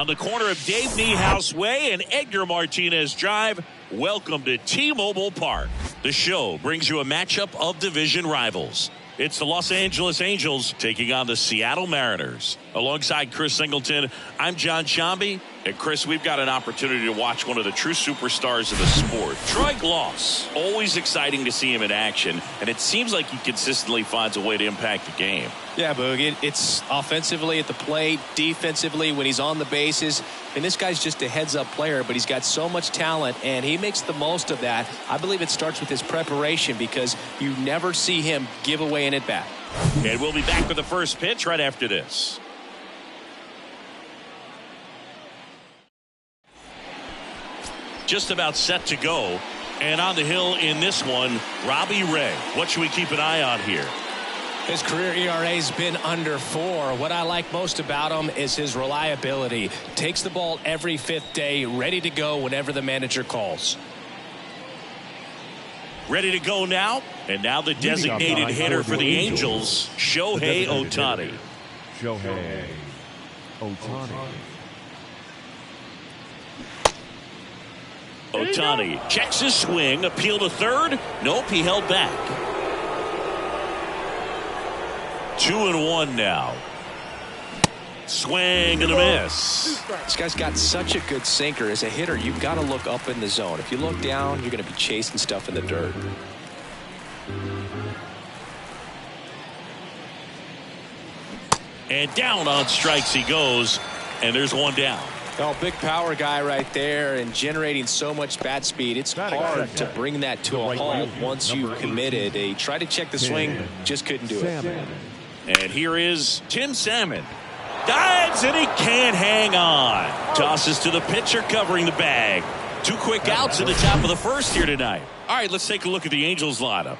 On the corner of Dave Niehaus Way and Edgar Martinez Drive, welcome to T-Mobile Park. The show brings you a matchup of division rivals. It's the Los Angeles Angels taking on the Seattle Mariners. Alongside Chris Singleton, I'm John Shambi. And Chris, we've got an opportunity to watch one of the true superstars of the sport. Troy Glaus, always exciting to see him in action, and it seems like he consistently finds a way to impact the game. Yeah, Boog, it's offensively at the plate, defensively when he's on the bases. And this guy's just a heads-up player, but he's got so much talent, and he makes the most of that. I believe it starts with his preparation because you never see him give away an at-bat. And we'll be back with the first pitch right after this. Just about set to go. And on the hill in this one, Robbie Ray. What should we keep an eye on here? His career ERA's been under 4. What I like most about him is his reliability. Takes the ball every 5th day, ready to go whenever the manager calls. Ready to go now. And now the designated hitter for the Angels, Shohei Ohtani. Shohei Ohtani. Ohtani checks his swing, appeal to third. Nope, he held back. 2-1 now. Swing and a miss. This guy's got such a good sinker. As a hitter, you've got to look up in the zone. If you look down, you're going to be chasing stuff in the dirt. And down on strikes he goes, and there's one down. Oh, big power guy right there and generating so much bat speed. It's hard to bring that to a halt once you've committed. He tried to check the swing, just couldn't do it. And here is Tim Salmon. Dives and he can't hang on. Tosses to the pitcher covering the bag. 2 quick outs at the top of the first here tonight. All right, let's take a look at the Angels lineup.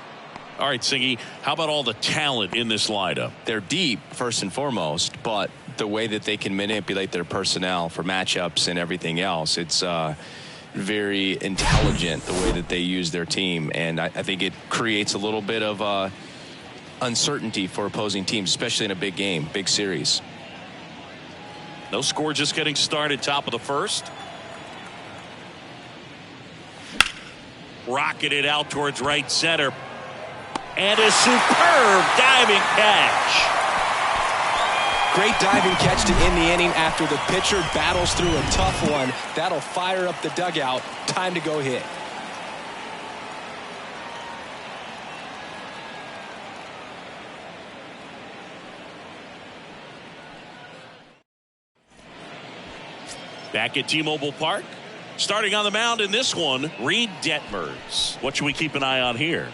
All right, Singy, how about all the talent in this lineup? They're deep, first and foremost, but the way that they can manipulate their personnel for matchups and everything else, it's very intelligent the way that they use their team. And I think it creates a little bit of uncertainty for opposing teams, especially in a big game, big series. No score, just getting started, top of the first. Rocketed out towards right center. And a superb diving catch. Great diving catch to end the inning after the pitcher battles through a tough one. That'll fire up the dugout. Time to go hit. Back at T-Mobile Park. Starting on the mound in this one, Reed Detmers. What should we keep an eye on here?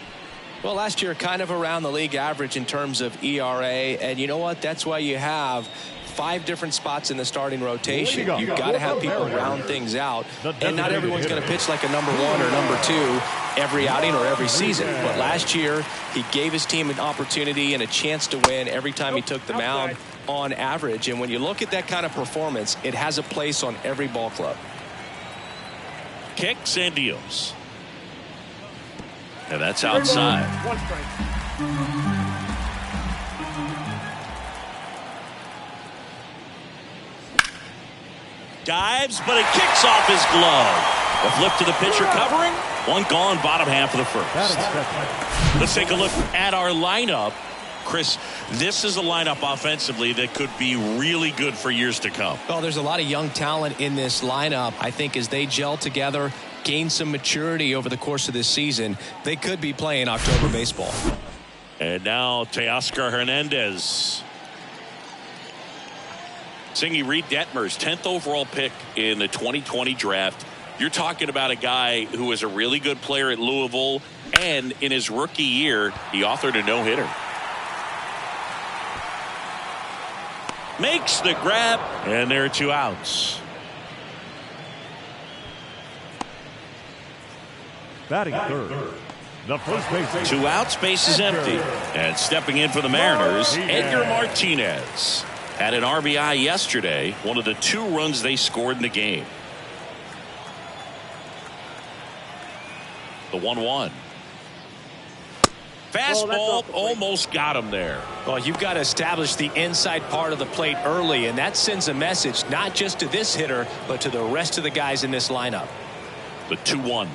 Well, last year kind of around the league average in terms of ERA, and you know what? That's why you have 5 different spots in the starting rotation. You've got to have people round things out, and not everyone's going to pitch like a number 1 or number 2 every outing or every season. But last year, he gave his team an opportunity and a chance to win every time he took the mound on average. And when you look at that kind of performance, it has a place on every ball club. Kicks and deals. And that's outside. Dives, but it kicks off his glove. A flip to the pitcher covering. One gone, bottom half of the first. Let's take a look at our lineup. Chris, this is a lineup offensively that could be really good for years to come. Well, there's a lot of young talent in this lineup. I think as they gel together, gain some maturity over the course of this season, they could be playing October baseball. And now Teoscar Hernandez. Singy, Reed Detmers, 10th overall pick in the 2020 draft. You're talking about a guy who was a really good player at Louisville, and in his rookie year, he authored a no-hitter. Makes the grab, and there are 2 outs. Batting third, the first baseman. 2 outs, base is empty. And stepping in for the Mariners, Edgar Martinez. Had an RBI yesterday, one of the 2 runs they scored in the game. The 1-1. Fastball almost got him there. Well, you've got to establish the inside part of the plate early, and that sends a message not just to this hitter, but to the rest of the guys in this lineup. The 2-1.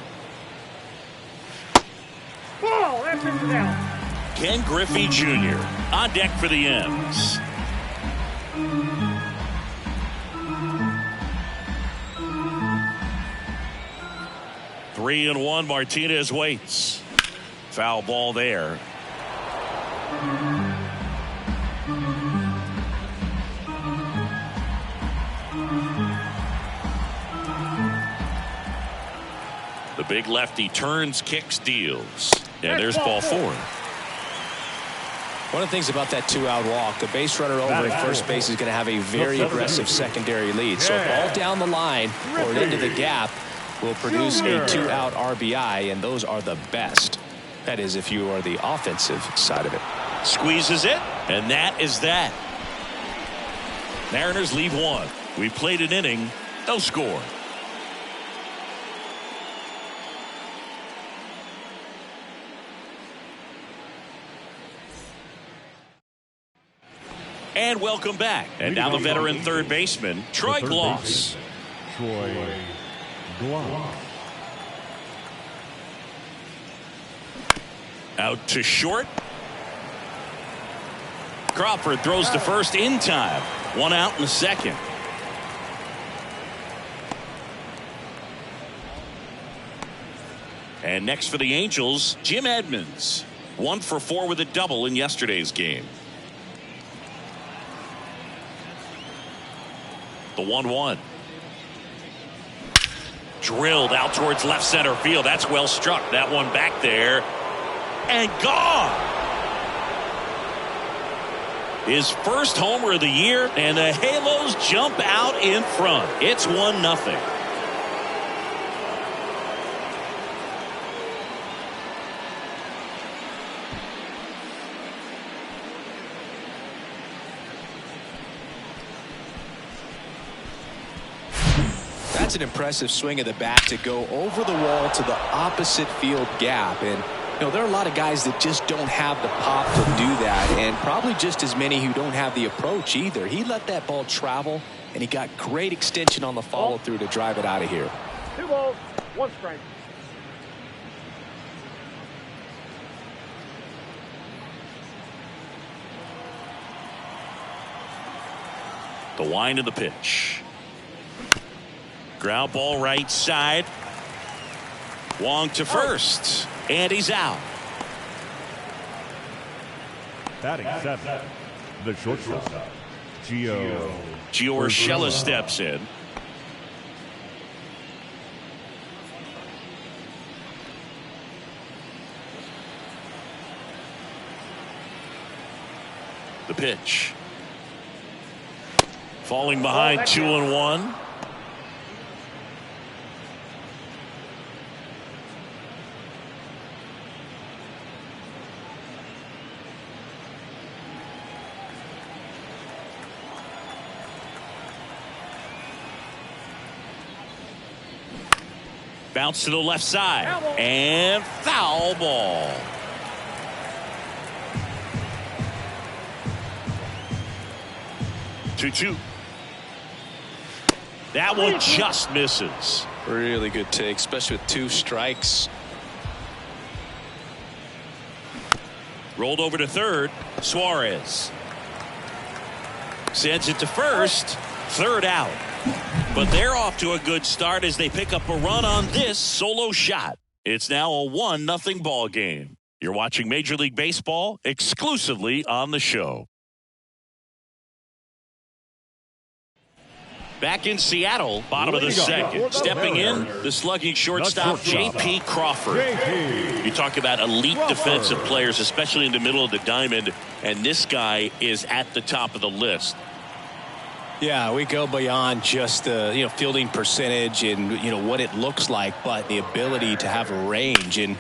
Ball, that pitch is out. Ken Griffey Jr. on deck for the M's. Three and one. Martinez waits. Foul ball there. The big lefty turns, kicks, deals. And there's ball four. One of the things about that two-out walk, the base runner over at first base is going to have a very aggressive secondary lead. So a ball down the line or into the gap will produce a two-out RBI, and those are the best. That is, if you are the offensive side of it. Squeezes it, and that is that. Mariners leave one. We played an inning, no score. And welcome back. And now the veteran third baseman, Troy Gloss. Troy Gloss. Out to short. Crawford throws to first in time. One out in the second. And next for the Angels, Jim Edmonds. 1 for 4 with a double in yesterday's game. The 1-1. Drilled out towards left center field. That's well struck. That one back there. And gone. His first homer of the year. And the Halos jump out in front. It's 1-0. That's an impressive swing of the bat to go over the wall to the opposite field gap. And you know, there are a lot of guys that just don't have the pop to do that, and probably just as many who don't have the approach either. He let that ball travel, and he got great extension on the follow through to drive it out of here. 2 balls, 1 strike. The wind of the pitch. Ground ball right side. Wong to first. And he's out. Batting 7. The shortstop, Gio Urshela steps in. The pitch. Falling behind 2-1. Bounce to the left side. And foul ball. Two. That one just misses. Really good take, especially with 2 strikes. Rolled over to third. Suarez sends it to first. Third out. But they're off to a good start as they pick up a run on this solo shot. It's now a 1-0 ball game. You're watching Major League Baseball exclusively on the show. Back in Seattle, bottom of the second. Stepping in, the slugging shortstop, J.P. Crawford. You talk about elite defensive players, especially in the middle of the diamond, and this guy is at the top of the list. Yeah, we go beyond just the fielding percentage and what it looks like, but the ability to have range and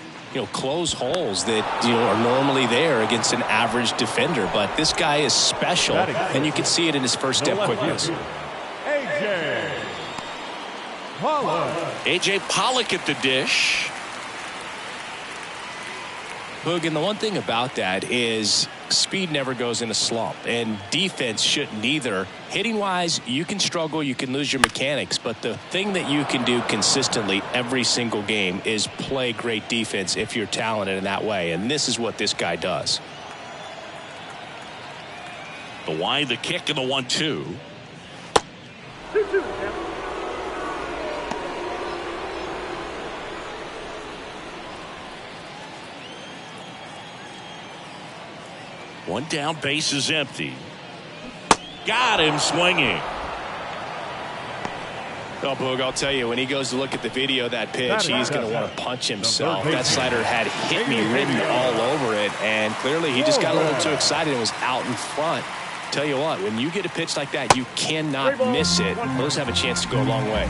close holes that are normally there against an average defender. But this guy is special, and you can see it in his first step quickness. A.J. Pollock at the dish. Hoog, and the one thing about that is speed never goes in a slump, and defense shouldn't either. Hitting-wise, you can struggle, you can lose your mechanics, but the thing that you can do consistently every single game is play great defense if you're talented in that way, and this is what this guy does. The wide, the kick, and the 1-2. 2-2. One down, base is empty. Got him swinging. Oh, Boog, I'll tell you, when he goes to look at the video of that pitch, he's going to want to punch himself. That slider had hit me written all over it, and clearly he just got a little too excited and was out in front. Tell you what, when you get a pitch like that, you cannot miss it. Those have a chance to go a long way.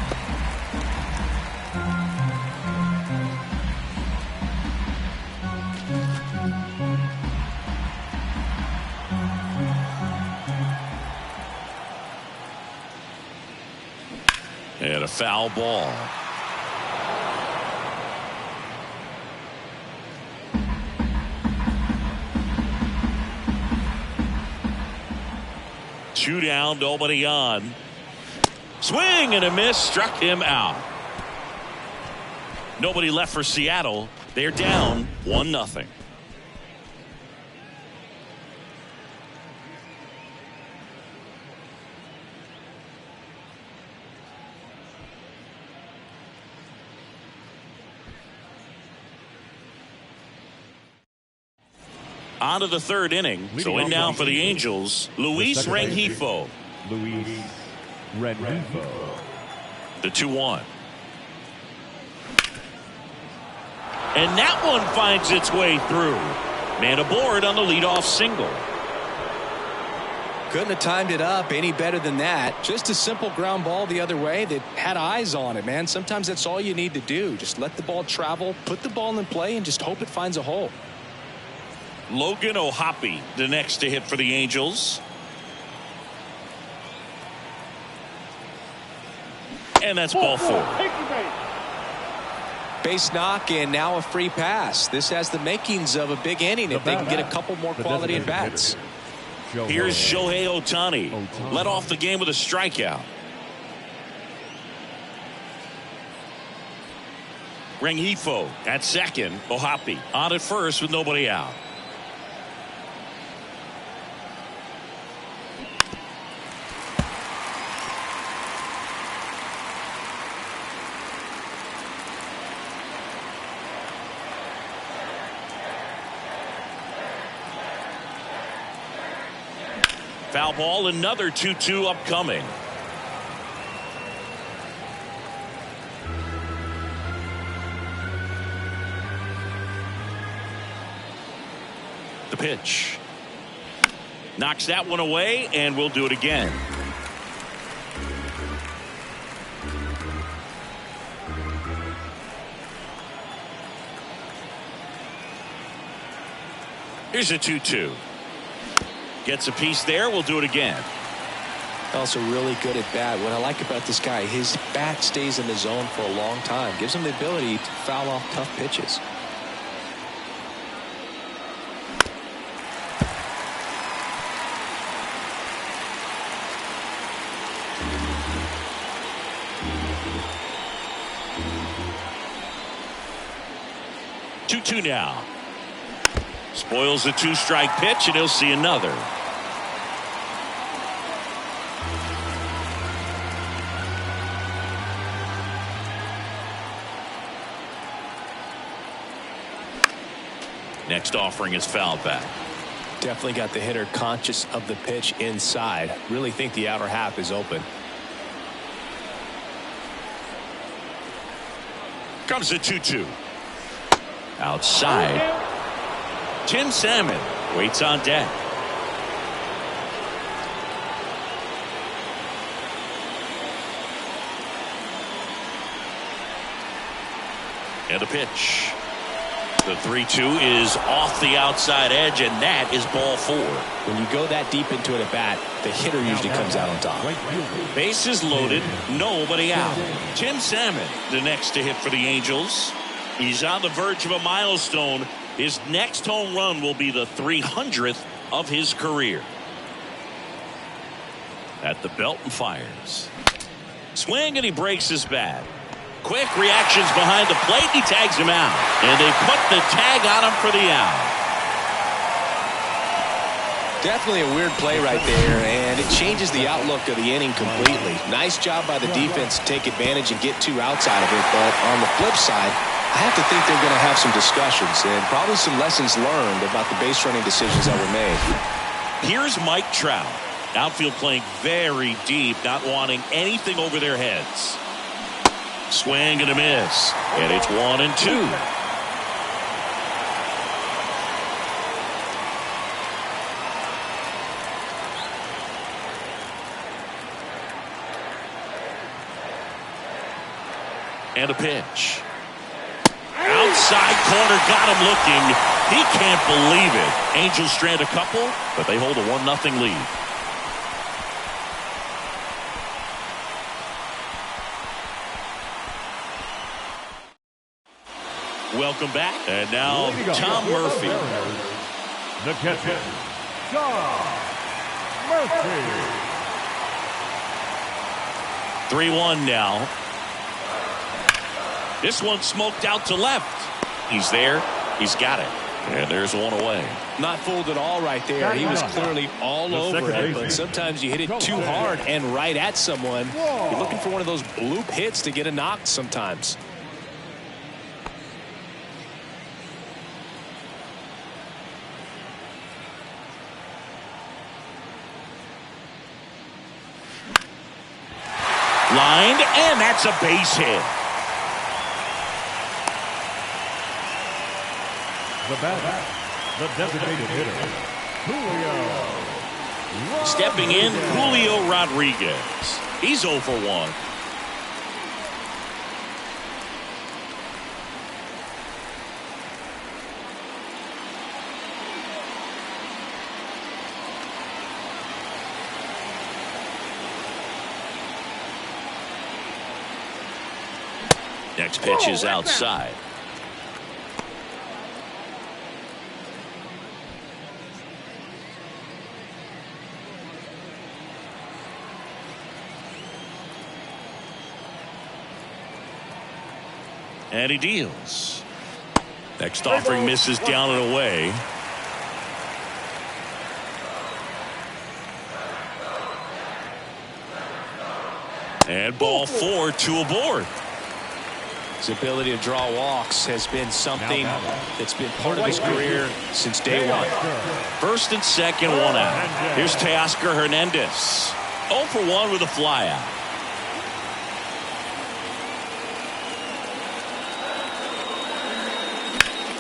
And a foul ball. Two down, nobody on. Swing and a miss, struck him out. Nobody left for Seattle. They're down 1-0. On to the third inning. So in now for the Angels, Luis Rengifo. Luis Rengifo. The 2-1. And that one finds its way through. Man aboard on the leadoff single. Couldn't have timed it up any better than that. Just a simple ground ball the other way that had eyes on it, man. Sometimes that's all you need to do. Just let the ball travel, put the ball in play, and just hope it finds a hole. Logan O'Hoppe, the next to hit for the Angels. And that's ball 4. Base knock and now a free pass. This has the makings of a big inning if they can get a couple more quality at bats. Here's Shohei Ohtani. Led off the game with a strikeout. Rengifo at second. O'Hoppe on at first with nobody out. Foul ball, another 2-2 upcoming. The pitch. Knocks that one away, and we'll do it again. Here's a 2-2. Gets a piece there. We'll do it again. Also really good at bat. What I like about this guy, his bat stays in the zone for a long time. Gives him the ability to foul off tough pitches. Two now. Spoils the 2-strike pitch, and he'll see another. Next offering is fouled back. Definitely got the hitter conscious of the pitch inside. Really think the outer half is open. Comes the 2-2. Outside. Tim Salmon waits on deck. And a pitch. The 3-2 is off the outside edge, and that is ball 4. When you go that deep into it at bat, the hitter usually comes out on top. Bases loaded, nobody out. Tim Salmon, the next to hit for the Angels. He's on the verge of a milestone, His next home run will be the 300th of his career. At the belt and fires. Swing, and he breaks his bat. Quick reactions behind the plate. He tags him out. And they put the tag on him for the out. Definitely a weird play right there, and it changes the outlook of the inning completely. Nice job by the defense to take advantage and get 2 outs out of it, but on the flip side, I have to think they're going to have some discussions and probably some lessons learned about the base running decisions that were made. Here's Mike Trout. Outfield playing very deep, not wanting anything over their heads. Swing and a miss, and it's 1-2. And a pitch. Outside corner, got him looking. He can't believe it. Angels strand a couple, but they hold a 1-0 lead. Welcome back. And now Tom Murphy. The catcher, Tom Murphy. 3-1 now. This one smoked out to left. He's there. He's got it. And there's one away. Not fooled at all right there. He was clearly all over it, but sometimes you hit it too hard and right at someone. You're looking for one of those bloop hits to get a knock sometimes. Lined, and that's a base hit. The batter, the designated hitter, Julio. Stepping in, Julio Rodriguez. He's 0 for 1. Next pitch is outside. And he deals. Next offering misses down and away. And ball 4, 2 aboard. His ability to draw walks has been something that's been part of his career since day one. First and second, 1 out. Here's Teoscar Hernandez. 0 for 1 with a flyout.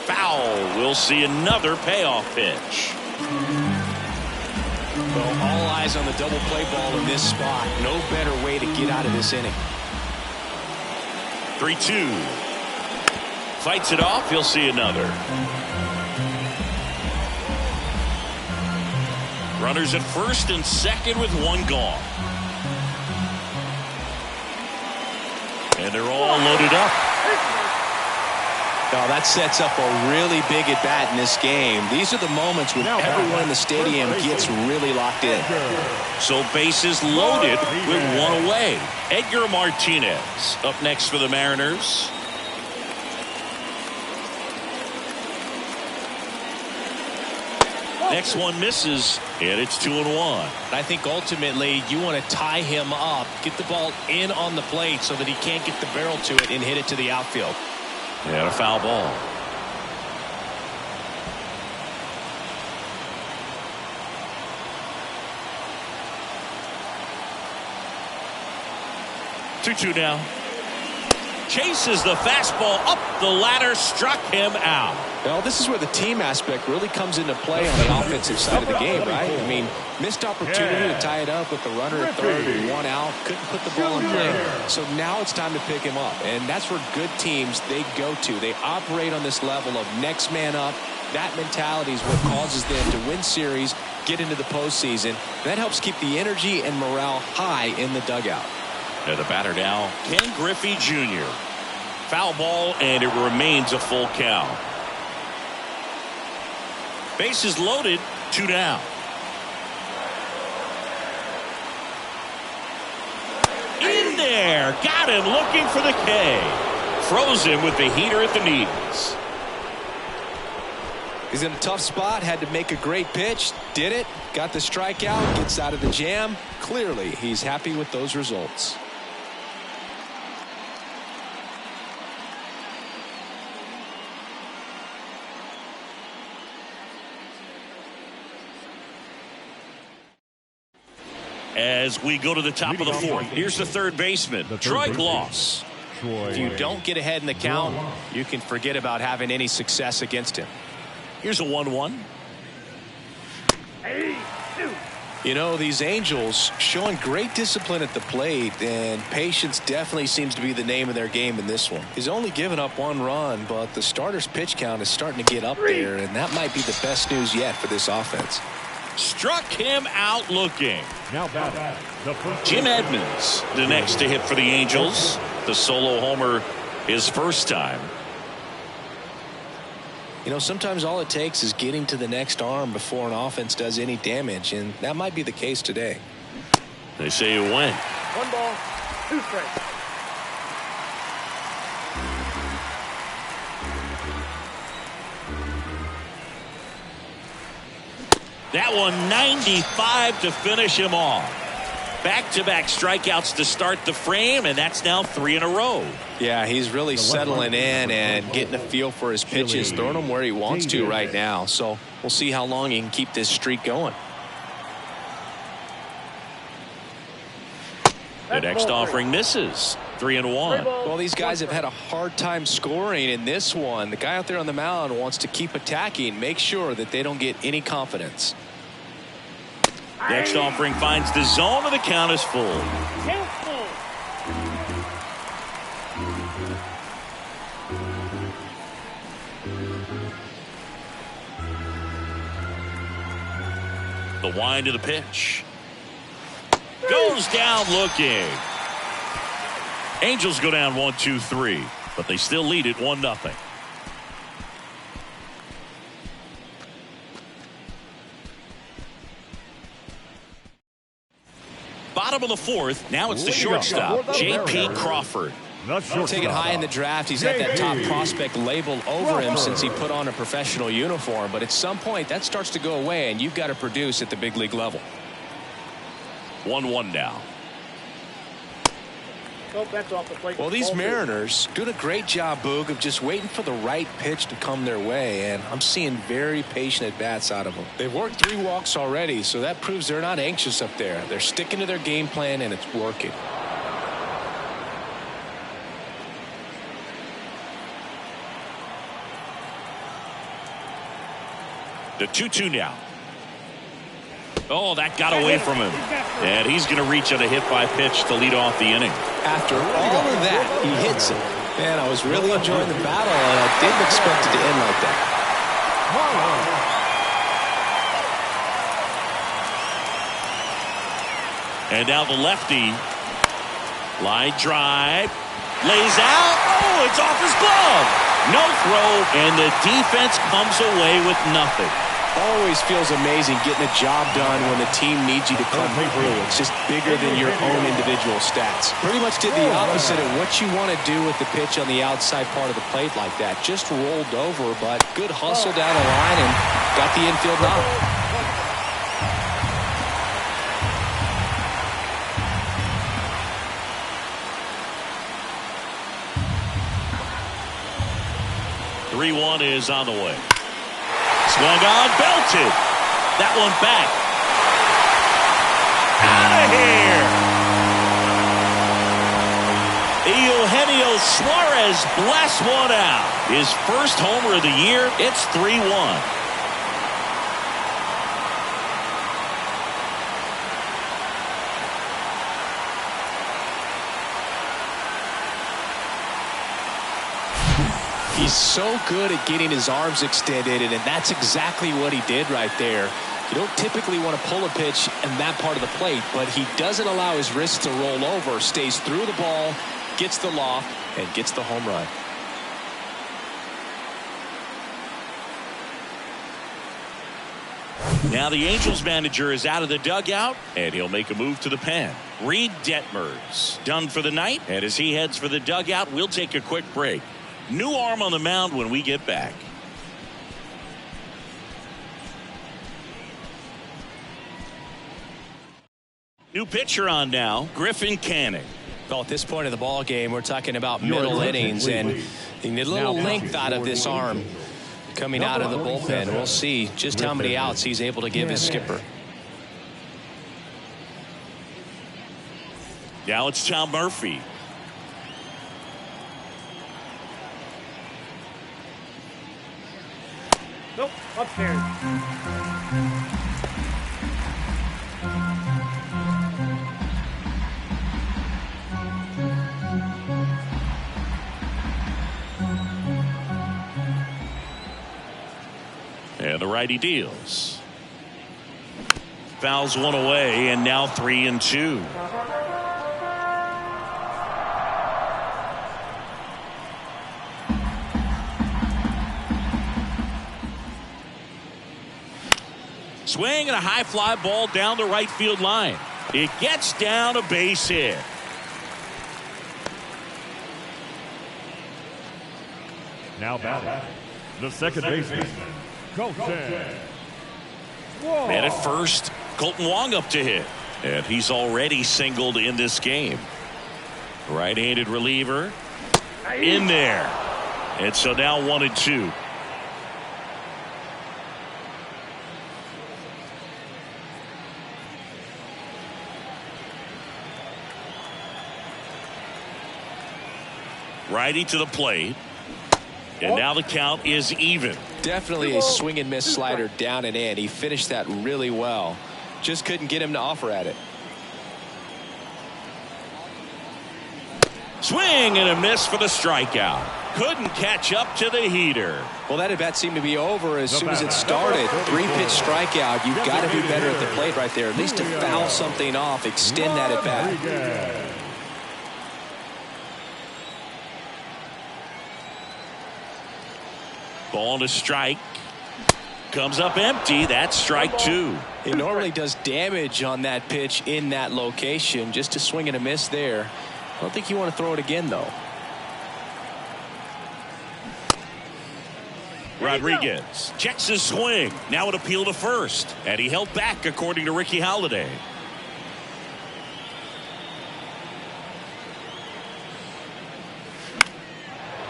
Foul. We'll see another payoff pitch. Well, all eyes on the double play ball in this spot. No better way to get out of this inning. 3-2. Fights it off. He'll see another. Runners at first and second with 1 gone. And they're all loaded up. Now that sets up a really big at bat in this game. These are the moments when everyone in the stadium gets really locked in. So bases loaded with 1 away. Edgar Martinez up next for the Mariners. Next one misses, and it's 2-1. I think ultimately you want to tie him up, get the ball in on the plate so that he can't get the barrel to it and hit it to the outfield. And a foul ball. Two now. Chases the fastball up the ladder, struck him out. Well, this is where the team aspect really comes into play on the offensive side of the game, right? I mean, missed opportunity to tie it up with the runner at third and 1 out. Couldn't put the ball in play. So now it's time to pick him up. And that's where good teams, they go to. They operate on this level of next man up. That mentality is what causes them to win series, get into the postseason. That helps keep the energy and morale high in the dugout. And the batter now, Ken Griffey Jr. Foul ball, and it remains a full count. Bases loaded, 2 down. In there, got him looking for the K. Froze him with the heater at the knees. He's in a tough spot, had to make a great pitch, did it, got the strikeout, gets out of the jam. Clearly, he's happy with those results. As we go to the top of the fourth, here's the third baseman, Troy Gloss. If you don't get ahead in the count, you can forget about having any success against him. Here's a 1-1. You know, these Angels showing great discipline at the plate, and patience definitely seems to be the name of their game in this one. He's only given up 1 run, but the starter's pitch count is starting to get up there, and that might be the best news yet for this offense. Struck him out looking. Now batting, the first Jim Edmonds, the next to hit for the Angels. The solo homer his first time. You know, sometimes all it takes is getting to the next arm before an offense does any damage, and that might be the case today. They say you win. 1 ball, 2 strikes. That one 95 to finish him off. Back-to-back strikeouts to start the frame, and that's now 3 in a row. Yeah, he's really settling in and getting a feel for his pitches, throwing them where he wants to right now. So we'll see how long he can keep this streak going. The next offering misses. 3-1. Well, these guys have had a hard time scoring in this one. The guy out there on the mound wants to keep attacking, make sure that they don't get any confidence. Next offering finds the zone, and the count is full. The wind of the pitch. Goes down looking. Angels go down 1-2-3, but they still lead it 1-0. Bottom of the fourth. Now it's the shortstop, J.P. Crawford. Taken high in the draft, he's had that top prospect label over him since he put on a professional uniform. But at some point, that starts to go away, and you've got to produce at the big league level. 1-1 now. Nope, that's off the plate. Well, these Mariners doing a great job, Boog, of just waiting for the right pitch to come their way, and I'm seeing very patient at-bats out of them. They've worked 3 walks already, so that proves they're not anxious up there. They're sticking to their game plan, and it's working. The 2-2 now. Oh, that got away from him. And he's going to reach on a hit-by pitch to lead off the inning. After all of that, he hits it. Man, I was really enjoying the battle, and I didn't expect it to end like that. And now the lefty. Line drive. Lays out. Oh, it's off his glove. No throw, and the defense comes away with nothing. Always feels amazing getting a job done when the team needs you to come through. It's just bigger than your own individual stats. Pretty much did the opposite of what you want to do with the pitch on the outside part of the plate like that. Just rolled over, but good hustle down the line and got the infield knock. .3-1 is on the way. Swung on, belted. That one back. Out of here. Eugenio Suarez blasts one out. His first homer of the year. It's 3-1. He's so good at getting his arms extended, and that's exactly what he did right there. You don't typically want to pull a pitch in that part of the plate, but he doesn't allow his wrist to roll over, stays through the ball, gets the loft, and gets the home run. Now the Angels manager is out of the dugout, and he'll make a move to the pen. Reed Detmers done for the night, and as he heads for the dugout, we'll take a quick break. New arm on the mound when we get back. New pitcher on now, Griffin Canning. Well, at this point of the ball game, we're talking about middle innings, and you need a little length out of this arm coming out of the bullpen. We'll see just how many outs he's able to give his skipper. Now it's Tom Murphy. Nope, upstairs. And the righty deals. Fouls one away, and now 3-2. Swing and a high fly ball down the right field line. It gets down a base hit. Now batting, the second baseman, Colton Wong. Man at first, Colton Wong up to hit. And he's already singled in this game. Right-handed reliever in there. And so now 1-2. Righty to the plate. And now the count is even. Definitely a swing and miss slider down and in. He finished that really well. Just couldn't get him to offer at it. Swing and a miss for the strikeout. Couldn't catch up to the heater. Well, that at bat seemed to be over as soon as it started. 3-pitch strikeout. You've got to be better at the plate right there. At least to foul something off. Extend that at bat. Ball to strike. Comes up empty. That's strike two. He normally does damage on that pitch in that location. Just to swing and a miss there. I don't think you want to throw it again, though. Rodriguez checks his swing. Now an appeal to first. And he held back, according to Ricky Halladay.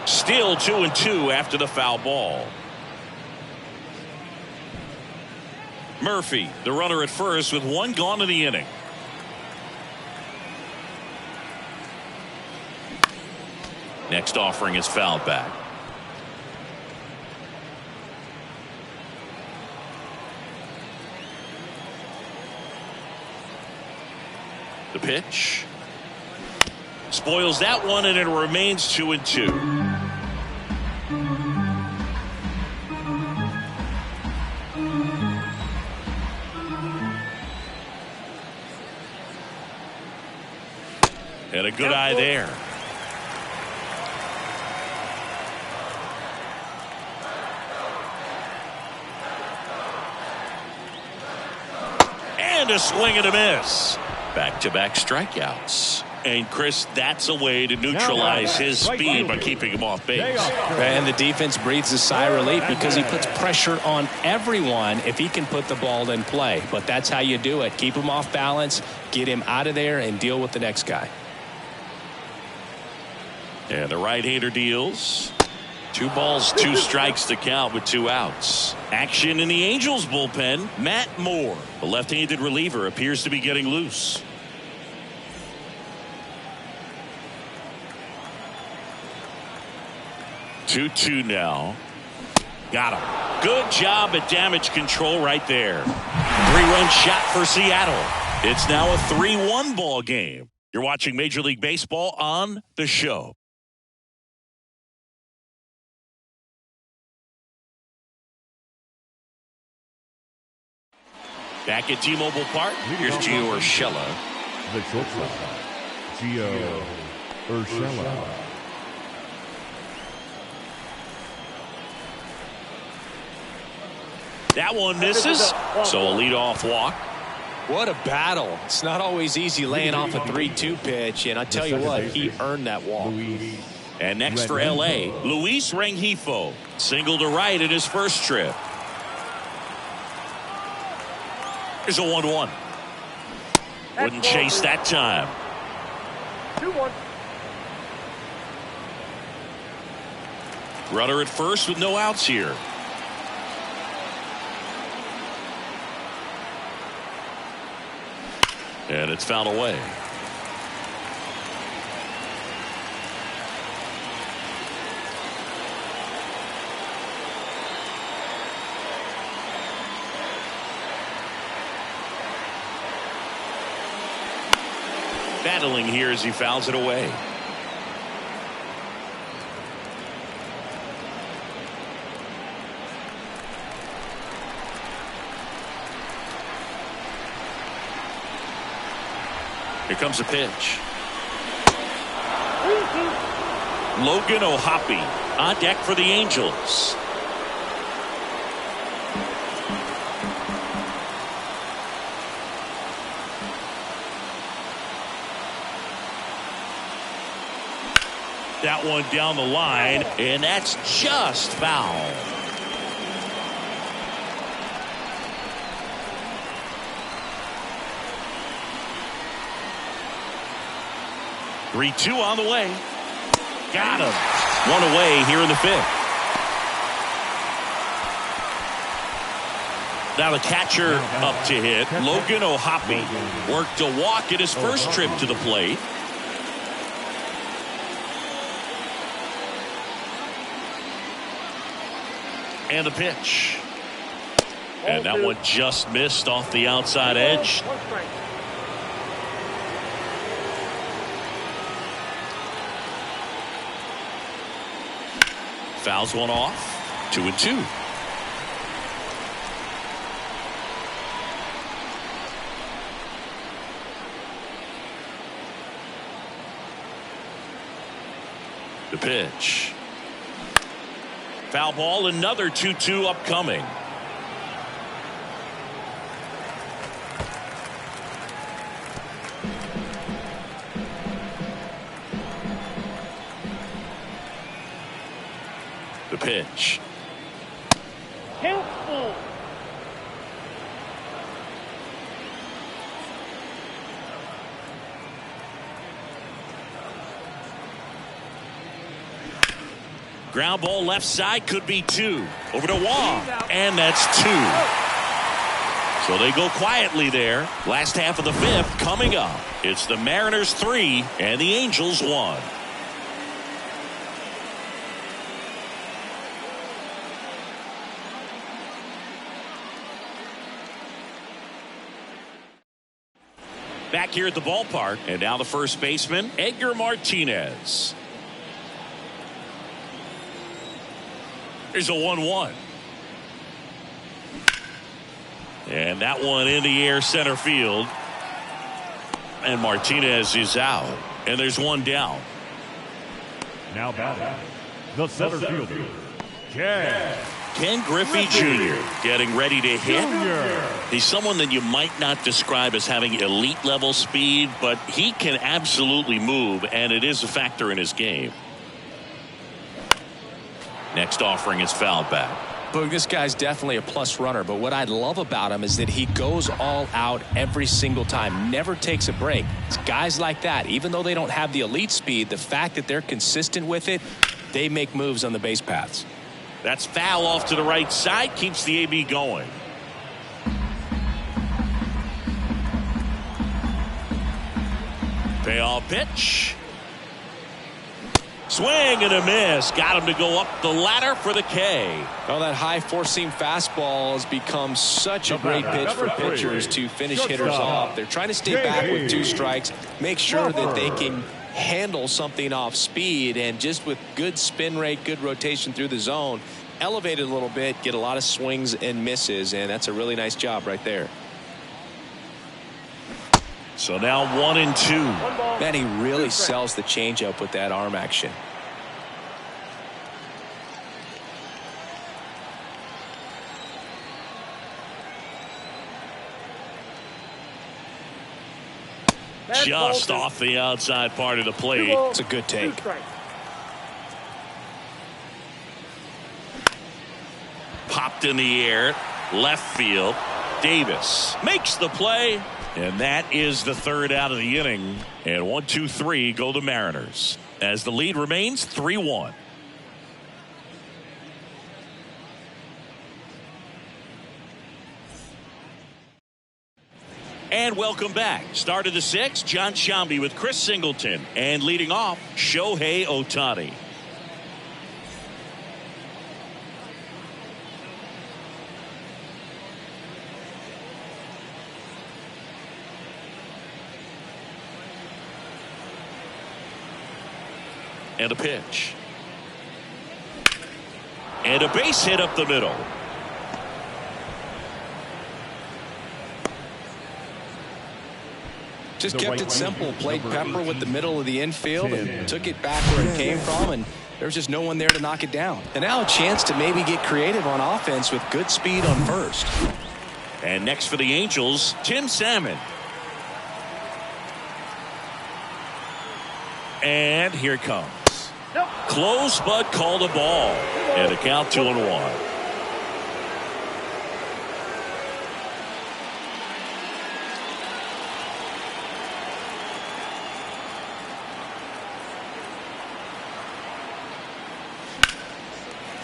Still 2-2 after the foul ball. Murphy, the runner at first, with one gone in the inning. Next offering is fouled back. The pitch. Spoils that one, and it remains 2-2. And a good eye there. And a swing and a miss. Back-to-back strikeouts. And Chris, that's a way to neutralize his speed by keeping him off base. And the defense breathes a sigh of relief because he puts pressure on everyone if he can put the ball in play. But that's how you do it. Keep him off balance, get him out of there, and deal with the next guy. And the right-hander deals. 2 balls, 2 strikes to count with 2 outs. Action in the Angels bullpen. Matt Moore, the left-handed reliever, appears to be getting loose. Two now. Got him. Good job at damage control right there. 3-run shot for Seattle. It's now a 3-1 ball game. You're watching Major League Baseball on The Show. Back at T-Mobile Park, here's Gio Urshela. The shortstop, Gio Urshela. That one misses. So a leadoff walk. What a battle. It's not always easy laying off a 3-2 pitch, and I tell you what, he earned that walk. And next for L.A., Luis Rengifo. Single to right in his first trip. Here's a 1-1. Wouldn't chase that time. 2-1. Runner at first with no outs here. And it's fouled away. Battling here as he fouls it away. Here comes a pitch. Logan O'Hoppe on deck for the Angels. That one down the line, and that's just foul. Three-two on the way. Got him. One away here in the fifth. Now the catcher up to hit. Logan O'Hoppe worked a walk in his first trip to the plate. And the pitch. And that one just missed off the outside edge. Fouls one off. 2-2. The pitch. Foul ball, another 2-2 upcoming. The pitch. Count. Ground ball left side, could be two. Over to Wong, and that's two. So they go quietly there. Last half of the fifth coming up. It's the Mariners 3 and the Angels 1. Back here at the ballpark, and now the first baseman, Edgar Martinez. Here's a 1-1. And that one in the air center field. And Martinez is out. And there's one down. Now batting, the center fielder, Ken Griffey Jr. getting ready to hit. He's someone that you might not describe as having elite level speed, but he can absolutely move, and it is a factor in his game. Next offering is fouled back. Boog, this guy's definitely a plus runner, but what I love about him is that he goes all out every single time, never takes a break. It's guys like that, even though they don't have the elite speed, the fact that they're consistent with it, they make moves on the base paths. That's foul off to the right side, keeps the AB going. Payoff pitch. Swing and a miss. Got him to go up the ladder for the K. Oh, that high four-seam fastball has become such a great pitch for pitchers to finish hitters off. They're trying to stay back with two strikes, make sure that they can handle something off speed, and just with good spin rate, good rotation through the zone, elevate it a little bit, get a lot of swings and misses, and that's a really nice job right there. So now 1-2. Man, he really sells the changeup with that arm action. just off the outside part of the plate. It's a good take. Popped in the air, left field. Davis makes the play, and that is the third out of the inning. And 1, 2, 3 go the Mariners as the lead remains 3-1. And welcome back. Start of the sixth, John Sciambi with Chris Singleton. And leading off, Shohei Ohtani. And a pitch. And a base hit up the middle. Just kept it simple. Played Pepper with the middle of the infield and took it back where it came from, and there's just no one there to knock it down. And now a chance to maybe get creative on offense with good speed on first. And next for the Angels, Tim Salmon. And here it comes. Close, but called a ball. And a count 2-1.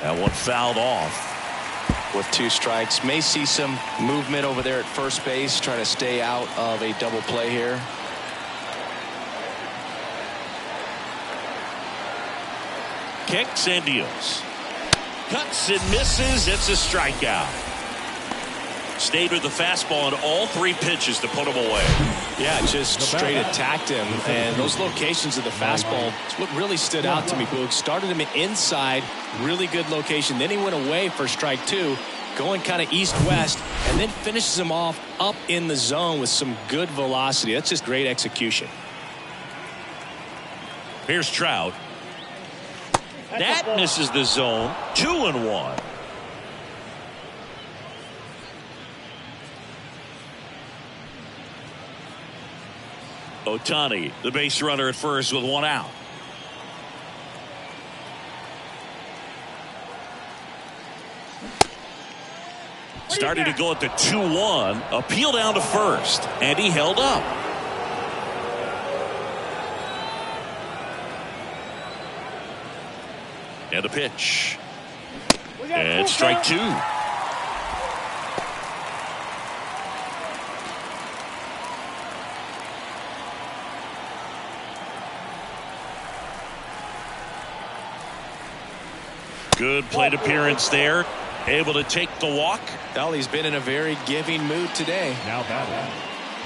That one fouled off. With 2 strikes. May see some movement over there at first base, trying to stay out of a double play here. Kicks and deals. Cuts and misses. It's a strikeout. Stayed with the fastball on all 3 pitches to put him away. Yeah, just straight attacked him. And those locations of the fastball, it's what really stood out to me, Boog. Started him inside, really good location. Then he went away for strike 2, going kind of east-west, and then finishes him off up in the zone with some good velocity. That's just great execution. Here's Trout. That misses the zone. 2-1. Ohtani, the base runner at first with 1 out. Starting to go at the 2-1. Appeal down to first. And he held up. And a pitch. And strike 2. Good plate appearance there. Able to take the walk. Well, he's been in a very giving mood today. Now batting,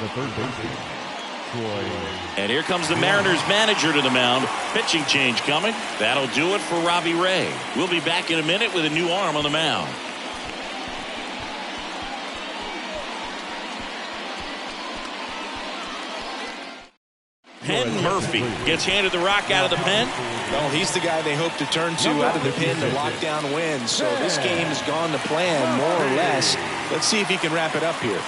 the third baseman, Troy. And here comes the Mariners manager to the mound. Pitching change coming. That'll do it for Robbie Ray. We'll be back in a minute with a new arm on the mound. Penn Murphy gets handed the rock out of the pen. Well, he's the guy they hope to turn to out of the pen to lock down wins. So this game has gone to plan, more or less. Let's see if he can wrap it up here.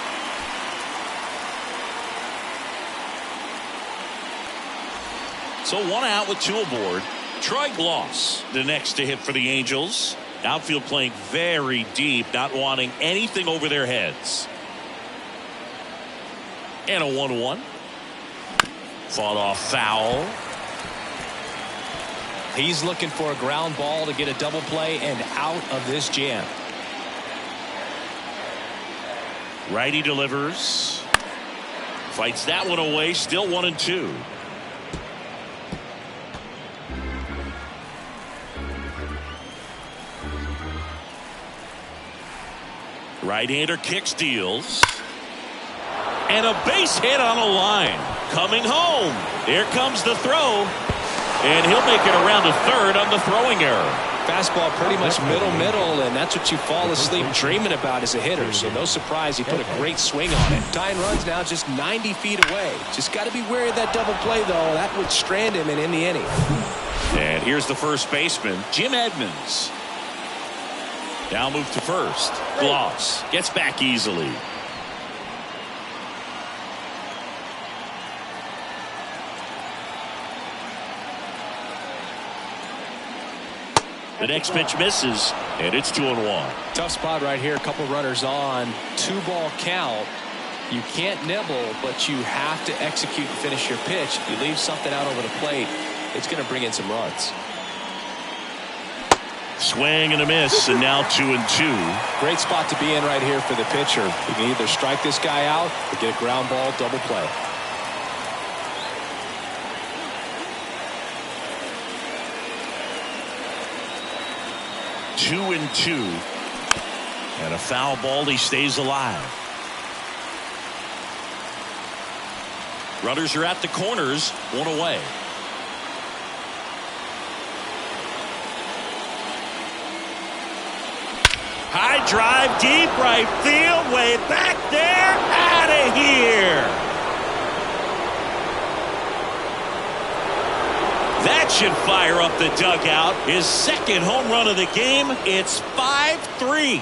So 1 out with 2 aboard. Troy Gloss, the next to hit for the Angels. Outfield playing very deep, not wanting anything over their heads. And a 1-1. Fought off foul. He's looking for a ground ball to get a double play and out of this jam. Righty delivers. Fights that one away. Still 1-2. Right-hander kicks, deals. And a base hit on a line. Coming home. Here comes the throw. And he'll make it around to third on the throwing error. Fastball pretty much middle, and that's what you fall asleep dreaming about as a hitter. So no surprise he put a great swing on it. Tying runs now just 90 feet away. Just got to be wary of that double play, though. That would strand him and in the inning. And here's the first baseman, Jim Edmonds. Now move to first. Gloss gets back easily. The next pitch misses, and it's 2-1. Tough spot right here. A couple runners on. 2-ball count. You can't nibble, but you have to execute and finish your pitch. If you leave something out over the plate, it's going to bring in some runs. Swing and a miss, and now 2-2. Great spot to be in right here for the pitcher. You can either strike this guy out or get a ground ball double play. Two and two, and a foul ball. He stays alive. Runners are at the corners, 1 away. High drive, deep right field, way back there, out of here. That should fire up the dugout. His second home run of the game. It's 5-3.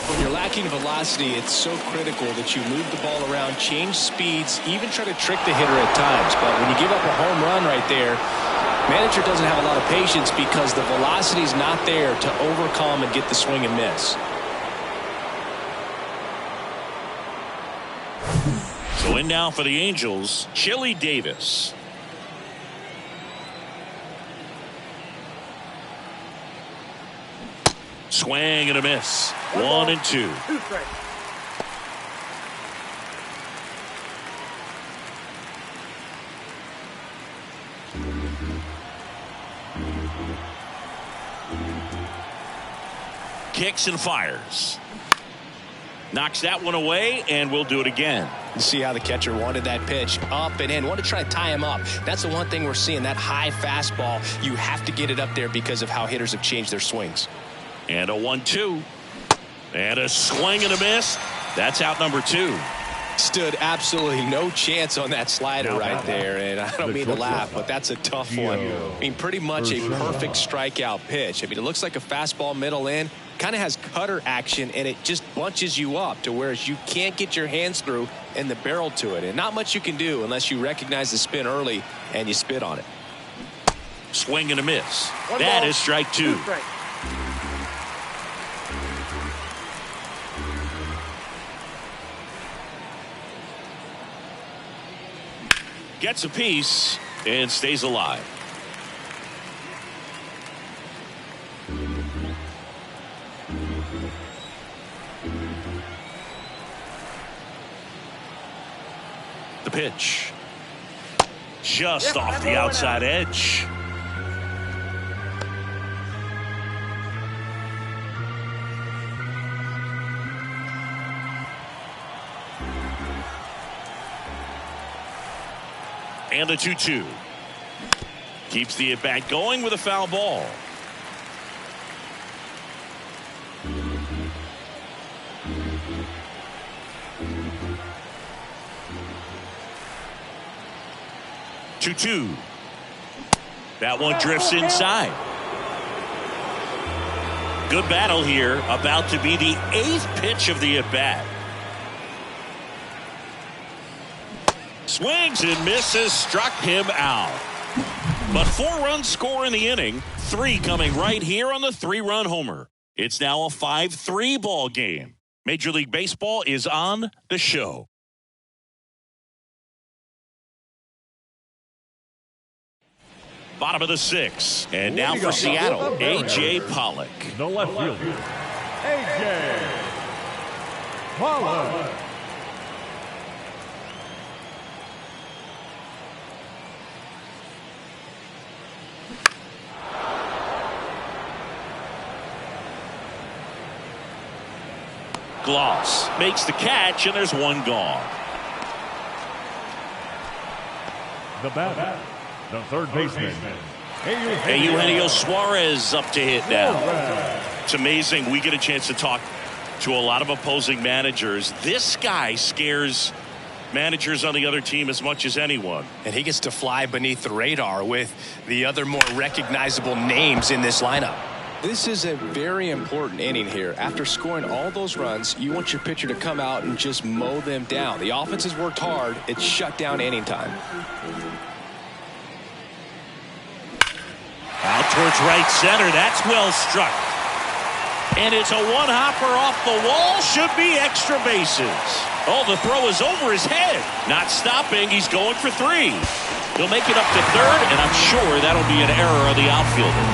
When you're lacking velocity, it's so critical that you move the ball around, change speeds, even try to trick the hitter at times. But when you give up a home run right there, manager doesn't have a lot of patience because the velocity is not there to overcome and get the swing and miss. So in now for the Angels, Chili Davis. Swing and a miss. 1-2. 2 strikes. Kicks and fires. Knocks that one away, and we'll do it again. You see how the catcher wanted that pitch up and in. Want to try to tie him up. That's the one thing we're seeing, that high fastball. You have to get it up there because of how hitters have changed their swings. And a 1-2. And a swing and a miss. That's out number 2. Stood absolutely no chance on that slider right there. And I don't mean to laugh, but that's a tough one. I mean, pretty much a perfect strikeout pitch. I mean, it looks like a fastball middle in. Kind of has cutter action, and it just bunches you up to whereas you can't get your hands through and the barrel to it. And not much you can do unless you recognize the spin early and you spit on it. Swing and a miss. One That ball, is strike 2. 2 strikes. Gets a piece and stays alive. The pitch. Just off the outside edge. And the 2-2. Keeps the at-bat going with a foul ball. Two. That one drifts inside. Good battle here. About to be the 8th pitch of the at-bat. Swings and misses, struck him out. But 4 runs score in the inning. 3 coming right here on the 3-run homer. It's now a 5-3 ball game. Major League Baseball is on the show. Bottom of the 6th. And now for Seattle, A.J. Pollock. The left fielder, A.J. Pollock. Gloss makes the catch, and there's one gone. The batter, the third baseman, Eugenio Suarez up to hit now. It's amazing. We get a chance to talk to a lot of opposing managers. This guy scares managers on the other team as much as anyone. And he gets to fly beneath the radar with the other more recognizable names in this lineup. This is a very important inning here. After scoring all those runs, you want your pitcher to come out and just mow them down. The offense has worked hard. It's shut down inning time. Out towards right center. That's well struck. And it's a one-hopper off the wall. Should be extra bases. Oh, the throw is over his head. Not stopping. He's going for 3. He'll make it up to third, and I'm sure that'll be an error of the outfielder.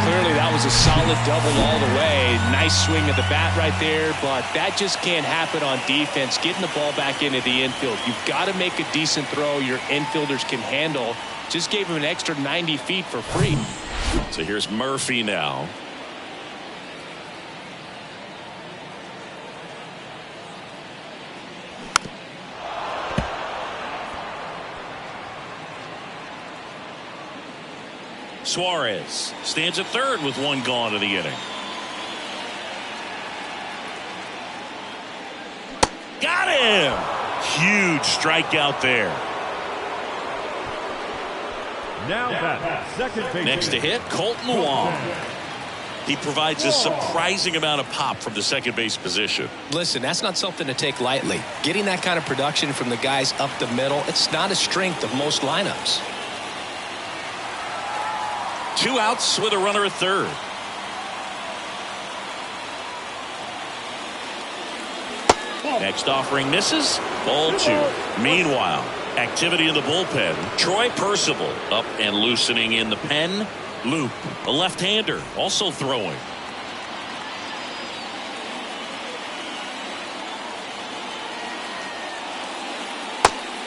Clearly, that was a solid double all the way. Nice swing of the bat right there, but that just can't happen on defense. Getting the ball back into the infield. You've got to make a decent throw your infielders can handle. Just gave him an extra 90 feet for free. So here's Murphy now. Suarez stands at third with 1 gone in the inning. Got him! Huge strikeout there. Now that second base. Next to hit, Colton Wong. He provides a surprising amount of pop from the second base position. Listen, that's not something to take lightly. Getting that kind of production from the guys up the middle, it's not a strength of most lineups. 2 outs with a runner at third. Next offering misses. Ball 2. Meanwhile, activity in the bullpen. Troy Percival up and loosening in the pen. Loop, a left-hander, also throwing.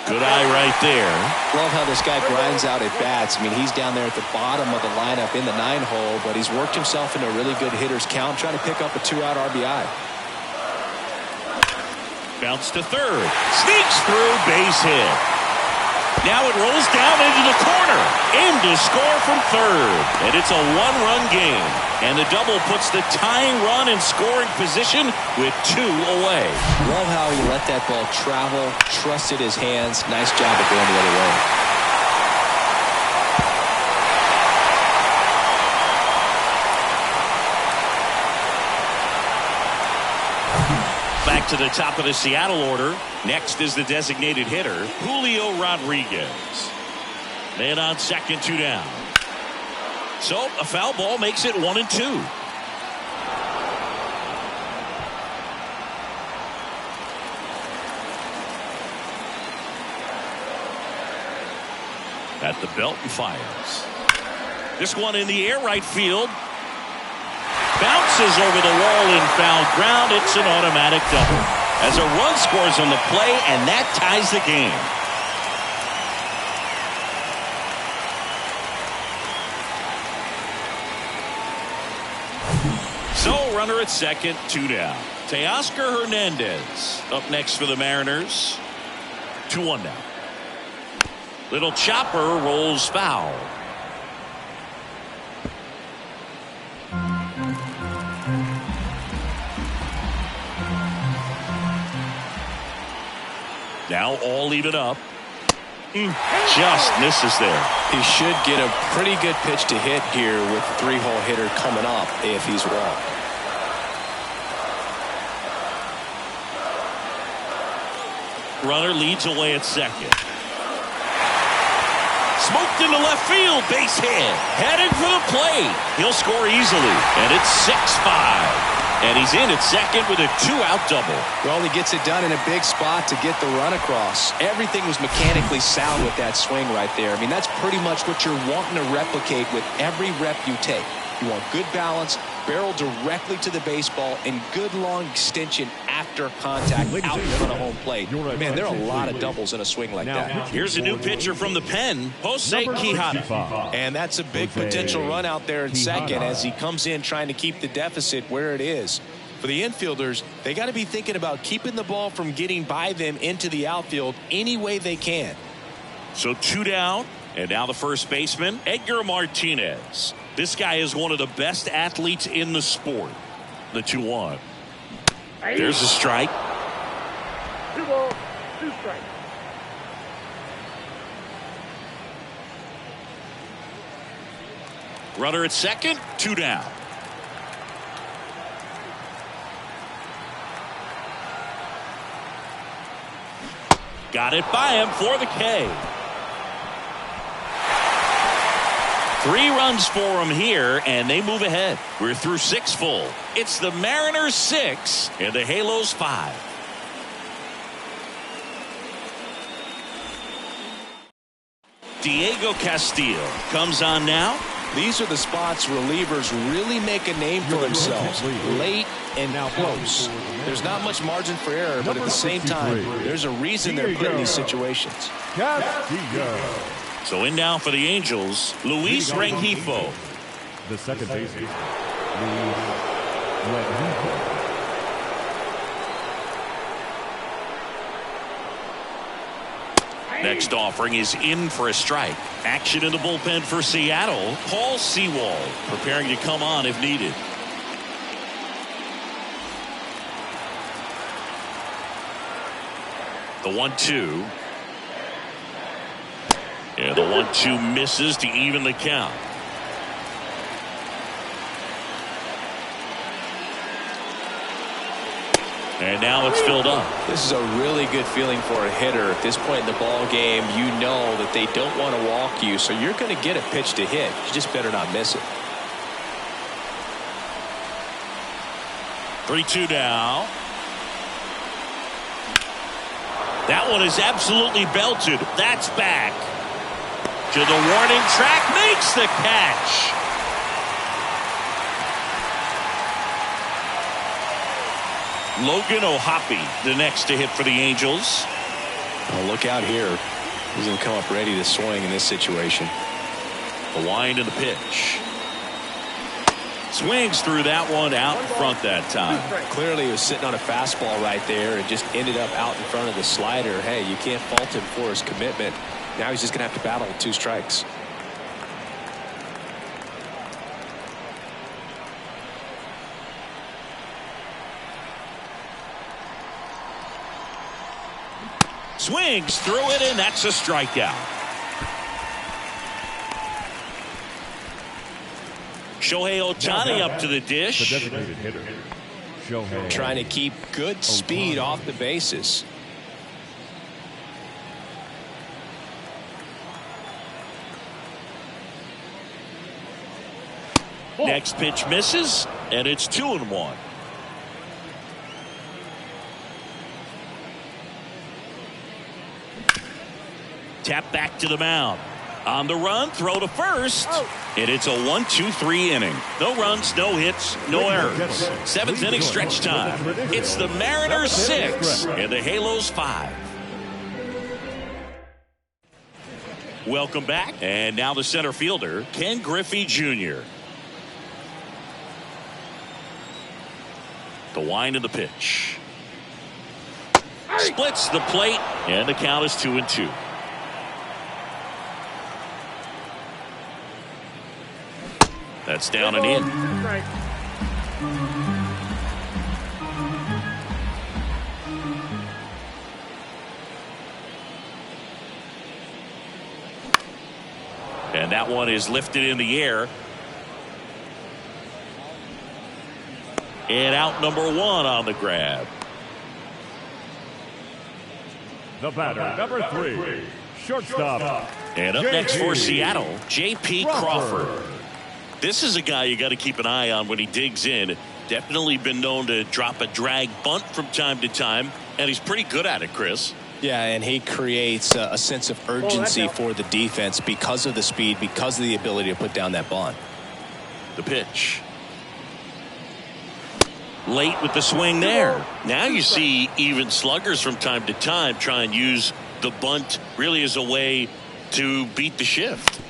Good eye right there. Love how this guy grinds out at bats. I mean, he's down there at the bottom of the lineup in the 9-hole, but he's worked himself into a really good hitter's count, trying to pick up a 2-out RBI. Bounce to third. Sneaks through, base hit. Now it rolls down into the corner. In to score from third. And it's a 1-run game. And the double puts the tying run in scoring position with 2 away. Love how he let that ball travel, trusted his hands. Nice job of going the other way. Back to the top of the Seattle order. Next is the designated hitter, Julio Rodriguez. Man on second, 2 down. So a foul ball makes it 1-2. At the belt and fires. This one in the air, right field. Bounces over the wall in foul ground. It's an automatic double. As a run scores on the play, and that ties the game. So runner at second, 2 down. Teoscar Hernandez up next for the Mariners. 2-1 now. Little chopper rolls foul. Now all even up. Just misses there. He should get a pretty good pitch to hit here with 3-hole hitter coming up if he's walked. Runner leads away at second. Smoked into left field, base hit. Headed for the plate. He'll score easily, and it's 6-5. And he's in at second with a 2-out double. Well, he gets it done in a big spot to get the run across. Everything was mechanically sound with that swing right there. I mean, that's pretty much what you're wanting to replicate with every rep you take. You want good balance, barrel directly to the baseball, and good long extension after contact out in front of home plate. Man, there are a lot of doubles in a swing like that. Here's a new pitcher from the pen, Jose Quijada. And that's a big potential run out there in second as he comes in trying to keep the deficit where it is. For the infielders, they got to be thinking about keeping the ball from getting by them into the outfield any way they can. So 2 down, and now the first baseman, Edgar Martinez. This guy is one of the best athletes in the sport. The 2-1. There's a strike. 2 balls, 2 strikes. Runner at second, 2 down. Got it by him for the K. 3 runs for him here, and they move ahead. We're through 6 full. It's the Mariners 6 and the Halos 5. Diego Castillo comes on now. These are the spots relievers really make a name for themselves. Late and close. There's not much margin for error, but at the same time, there's a reason they're put in these situations. Castillo. So in now for the Angels, Luis Rengifo. The second baseman, Luis Rengifo. Next offering is in for a strike. Action in the bullpen for Seattle. Paul Sewald preparing to come on if needed. The 1-2. Yeah, the 1-2 misses to even the count. And now it's filled up. This is a really good feeling for a hitter. At this point in the ball game, you know that they don't want to walk you, so you're going to get a pitch to hit. You just better not miss it. 3-2 now. That one is absolutely belted. That's back. To the warning track, makes the catch. Logan O'Hoppe, the next to hit for the Angels. Oh, look out here. He's going to come up ready to swing in this situation. The wind and the pitch. Swings through that one out in front that time. Clearly he was sitting on a fastball right there and just ended up out in front of the slider. Hey, you can't fault him for his commitment. Now he's just going to have to battle with 2 strikes. Swings through it, and that's a strikeout. Shohei Ohtani up to the dish. The designated hitter, Shohei. Trying to keep good speed off the bases. Next pitch misses, and it's 2-1. Tap back to the mound. On the run, throw to first. And it's a 1-2-3 inning. No runs, no hits, no errors. 7th inning stretch time. It's the Mariners 6 and the Halos 5. Welcome back. And now the center fielder, Ken Griffey Jr. The wind of the pitch. Splits the plate, and the count is 2-2. That's down and in. And that one is lifted in the air. And out number 1 on the grab. The batter, number 3, shortstop. And up next for Seattle, J.P. Crawford. This is a guy you got to keep an eye on when he digs in. Definitely been known to drop a drag bunt from time to time, and he's pretty good at it, Chris. Yeah, and he creates a sense of urgency for the defense because of the speed, because of the ability to put down that bunt. The pitch. Late with the swing there. Now you see even sluggers from time to time try and use the bunt really as a way to beat the shift.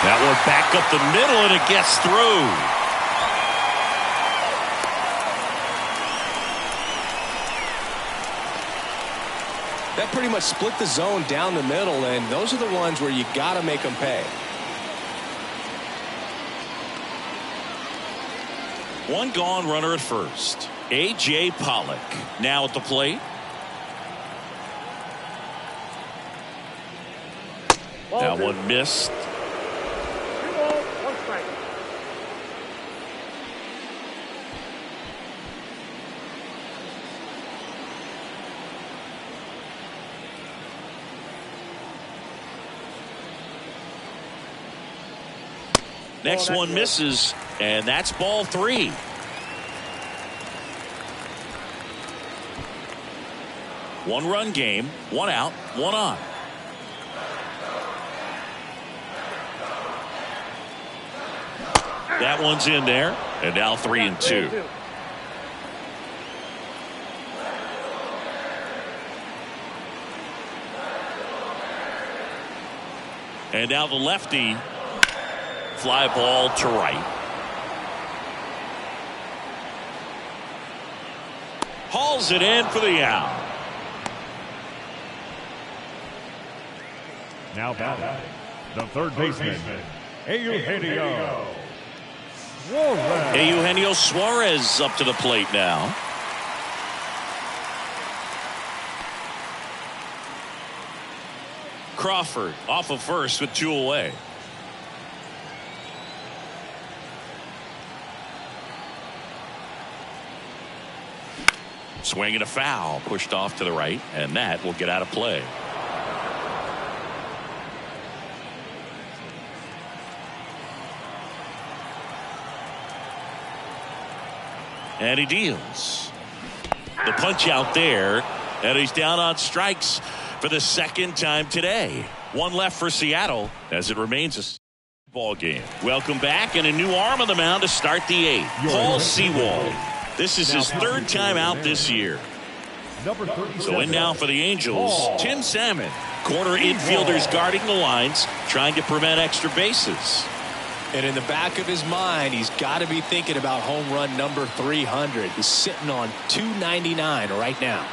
That one back up the middle, and it gets through. That pretty much split the zone down the middle, and those are the ones where you got to make them pay. One gone, runner at first. A.J. Pollock now at the plate. That one missed. 2-0, 1 strike. Next one misses, and that's ball 3. One-run game, 1 out, 1 on. That one's in there, and now 3-2. And now the lefty, fly ball to right. Hauls it in for the out. Now batting, the third baseman, Eugenio Suarez. Eugenio Suarez up to the plate now. Crawford off of first with 2 away. Swinging a foul, pushed off to the right, and that will get out of play. And he deals. The punch out there, and he's down on strikes for the second time today. 1 left for Seattle as it remains a ball game. Welcome back, and a new arm on the mound to start the 8th. Paul Sewald. This is his 3rd time out this year. So in now for the Angels, Tim Salmon. Corner infielders guarding the lines, trying to prevent extra bases. And in the back of his mind, he's got to be thinking about home run number 300. He's sitting on 299 right now.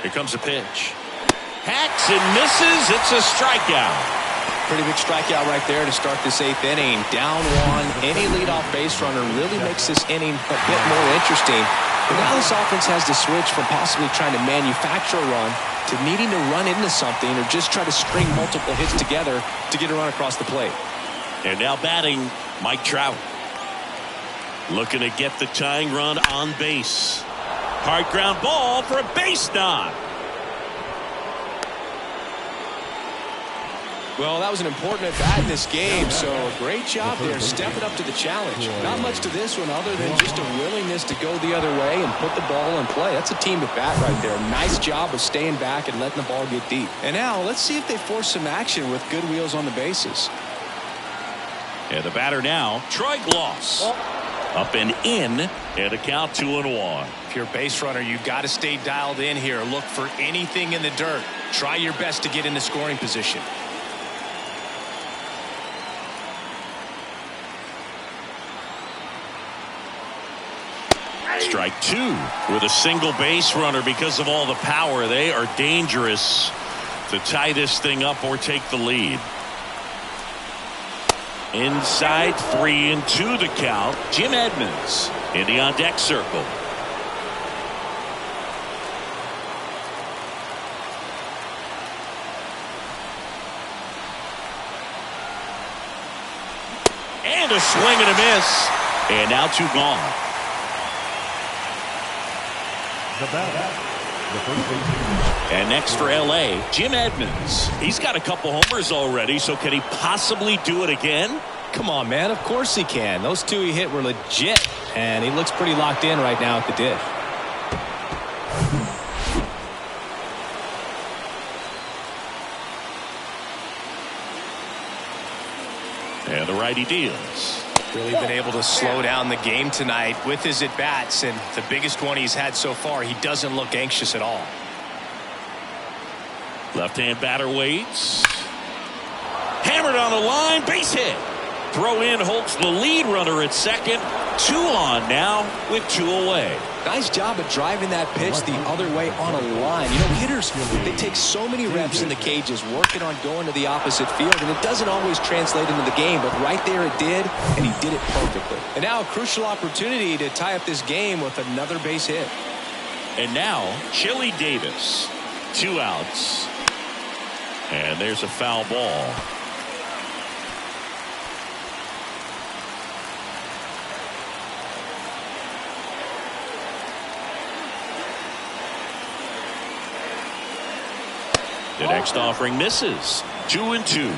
Here comes a pitch. Hacks and misses. It's a strikeout. Pretty big strikeout right there to start this 8th inning. Down 1. Any leadoff base runner really makes this inning a bit more interesting. But now this offense has to switch from possibly trying to manufacture a run to needing to run into something or just try to string multiple hits together to get a run across the plate. And now batting, Mike Trout. Looking to get the tying run on base. Hard ground ball for a base knock. Well, that was an important at-bat in this game, so great job there stepping up to the challenge. Not much to this one other than just a willingness to go the other way and put the ball in play. That's a team at-bat right there. Nice job of staying back and letting the ball get deep. And now let's see if they force some action with good wheels on the bases. And the batter now, Troy Gloss. Up and in, and a count 2-1. If you're a base runner, you've got to stay dialed in here. Look for anything in the dirt. Try your best to get in the scoring position. Strike 2 with a single base runner. Because of all the power, they are dangerous to tie this thing up or take the lead. Inside, 3-2 the count. Jim Edmonds in the on-deck circle. And a swing and a miss. And now 2 gone. And next for LA, Jim Edmonds. He's got a couple homers already, so can he possibly do it again? Come on, man. Of course he can. Those 2 he hit were legit, and he looks pretty locked in right now at the dish. And the righty deals. Really been able to slow down the game tonight with his at-bats, and the biggest one he's had so far, he doesn't look anxious at all. Left-hand batter waits. Hammered on the line, base hit. Throw in holds the lead runner at second. 2 on now with 2 away. Nice job of driving that pitch the other way on a line. You know, hitters, they take so many reps in the cages working on going to the opposite field, and it doesn't always translate into the game, but right there it did, and he did it perfectly. And now a crucial opportunity to tie up this game with another base hit. And now Chili Davis. 2 outs. And there's a foul ball. The next offering misses. 2-2.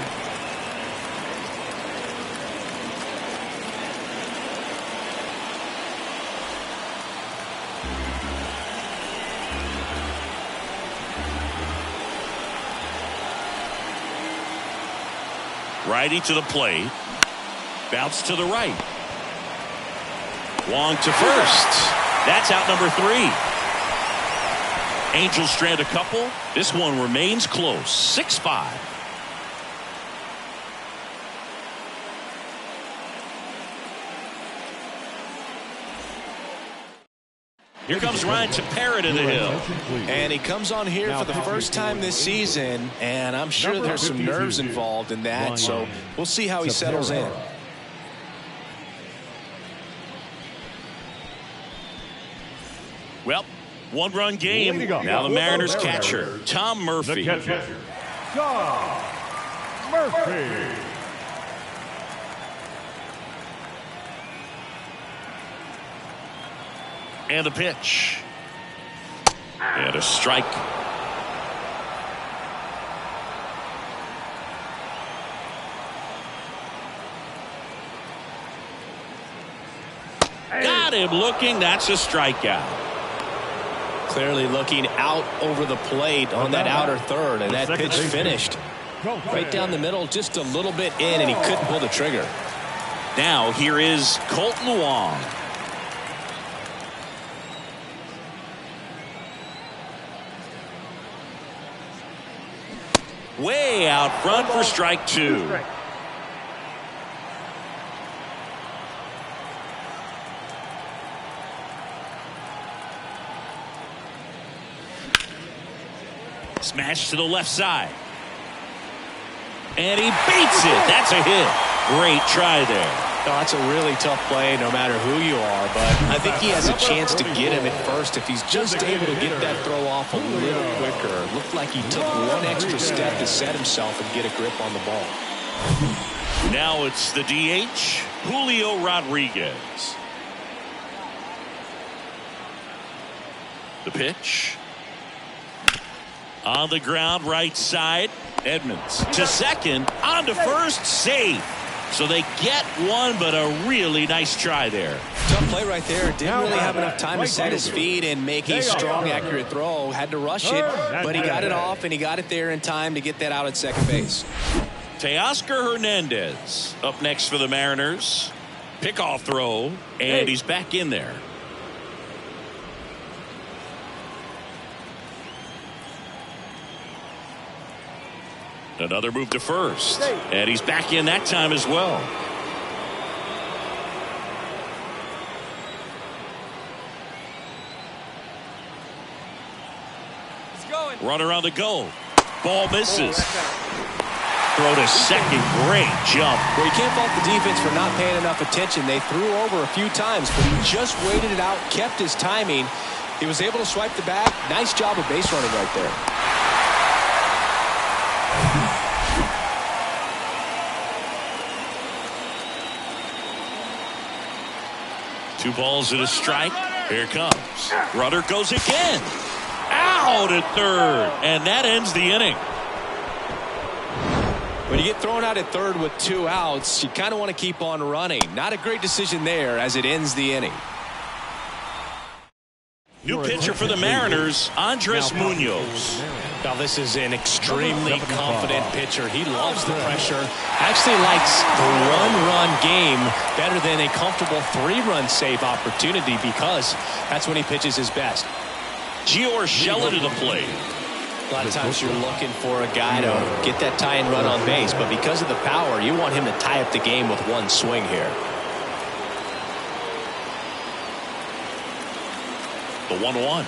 Righty to the plate. Bounce to the right. Wong to first. That's out number 3. Angels strand a couple. This one remains close. 6-5. Here comes Ryan Tepera to the hill. And he comes on here for the first time this season, and I'm sure there's some nerves involved in that, so we'll see how he settles in. Well, one-run game. Now the Mariners catcher, Tom Murphy. Tom Murphy. And a pitch. And a strike. Got him looking. That's a strikeout. Clearly looking out over the plate on that outer third, and that pitch finished right down the middle, just a little bit in, and he couldn't pull the trigger. Now here is Colton Wong. Way out front for strike 2. Smash to the left side. And he beats it. That's a hit. Great try there. No, that's a really tough play no matter who you are, but I think he has a chance to get him at first if he's just able to get that throw off a little quicker. Looked like he took one extra step to set himself and get a grip on the ball. Now it's the DH, Julio Rodriguez. The pitch. On the ground, right side. Edmonds to second, on to first, safe. So they get one, but a really nice try there. Tough play right there. Didn't really have enough time to set his feet and make a strong, accurate throw. Had to rush it, but he got it off, and he got it there in time to get that out at second base. Teoscar Hernandez up next for the Mariners. Pickoff throw, and he's back in there. Another move to first, and he's back in that time as well. Runner on the go. Ball misses. Throw to second. Great jump. Well, you can't fault the defense for not paying enough attention. They threw over a few times, but he just waited it out, kept his timing. He was able to swipe the bag. Nice job of base running right there. Two balls and a strike. Here it comes. Runner goes again. Out at third. And that ends the inning. When you get thrown out at third with 2 outs, you kind of want to keep on running. Not a great decision there as it ends the inning. New pitcher for the Mariners, Andres Munoz. Now this is an extremely confident pitcher. He loves the pressure. Actually likes the one-run game better than a comfortable 3-run save opportunity because that's when he pitches his best. Gio Urshela to the plate. A lot of times you're looking for a guy to get that tie-in run on base, but because of the power, you want him to tie up the game with one swing here. The 1-1.